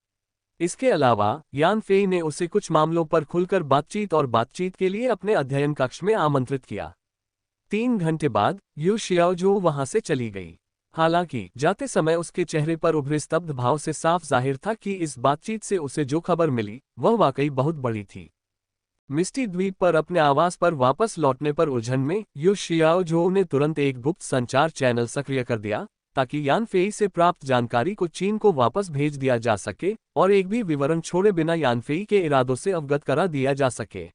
इसके अलावा यान फेई ने उसे कुछ मामलों पर खुलकर बातचीत के लिए अपने अध्ययन कक्ष में आमंत्रित किया। 3 घंटे बाद यू शियाओजो वहां से चली गई। हालांकि जाते समय उसके चेहरे पर उभरे स्तब्ध भाव से साफ जाहिर था कि इस बातचीत से उसे जो खबर मिली वह वाकई बहुत बड़ी थी। मिस्टी द्वीप पर अपने आवास पर वापस लौटने पर उलझन में यू शियाओजो ने तुरंत एक गुप्त संचार चैनल सक्रिय कर दिया, ताकि यान फेई से प्राप्त जानकारी को चीन को वापस भेज दिया जा सके और एक भी विवरण छोड़े बिना यान फेई के इरादों से अवगत करा दिया जा सके।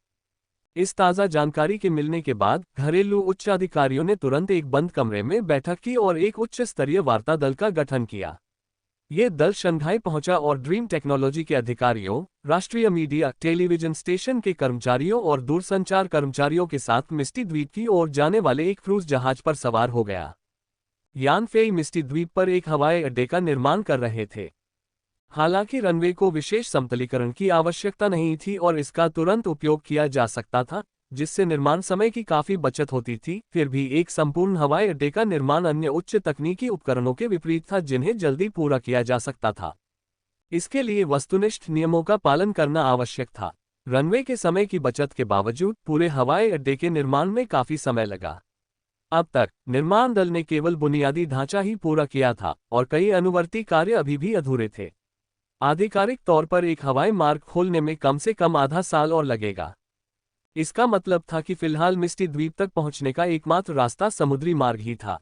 इस ताज़ा जानकारी के मिलने के बाद घरेलू उच्च अधिकारियों ने तुरंत एक बंद कमरे में बैठक की और एक उच्च स्तरीय वार्ता दल का गठन किया। ये दल शंघाई पहुंचा और ड्रीम टेक्नोलॉजी के अधिकारियों, राष्ट्रीय मीडिया टेलीविजन स्टेशन के कर्मचारियों और दूरसंचार कर्मचारियों के साथ मिस्टी द्वीप की ओर जाने वाले एक क्रूज जहाज पर सवार हो गया। यान फेई मिस्टी द्वीप पर एक हवाई अड्डे का निर्माण कर रहे थे। हालांकि रनवे को विशेष समतलीकरण की आवश्यकता नहीं थी और इसका तुरंत उपयोग किया जा सकता था, जिससे निर्माण समय की काफी बचत होती थी। फिर भी एक संपूर्ण हवाई अड्डे का निर्माण अन्य उच्च तकनीकी उपकरणों के विपरीत था, जिन्हें जल्दी पूरा किया जा सकता था। इसके लिए वस्तुनिष्ठ नियमों का पालन करना आवश्यक था। रनवे के समय की बचत के बावजूद पूरे हवाई अड्डे के निर्माण में काफी समय लगा। अब तक निर्माण दल ने केवल बुनियादी ढांचा ही पूरा किया था और कई अनुवर्ती कार्य अभी भी अधूरे थे। आधिकारिक तौर पर एक हवाई मार्ग खोलने में कम से कम आधा साल और लगेगा। इसका मतलब था कि फिलहाल मिस्टी द्वीप तक पहुंचने का एकमात्र रास्ता समुद्री मार्ग ही था।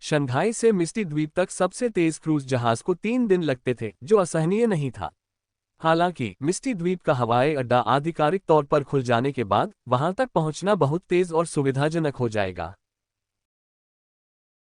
शंघाई से मिस्टी द्वीप तक सबसे तेज क्रूज जहाज को 3 दिन लगते थे, जो असहनीय नहीं था। हालांकि मिस्टी द्वीप का हवाई अड्डा आधिकारिक तौर पर खुल जाने के बाद वहां तक पहुंचना बहुत तेज और सुविधाजनक हो जाएगा।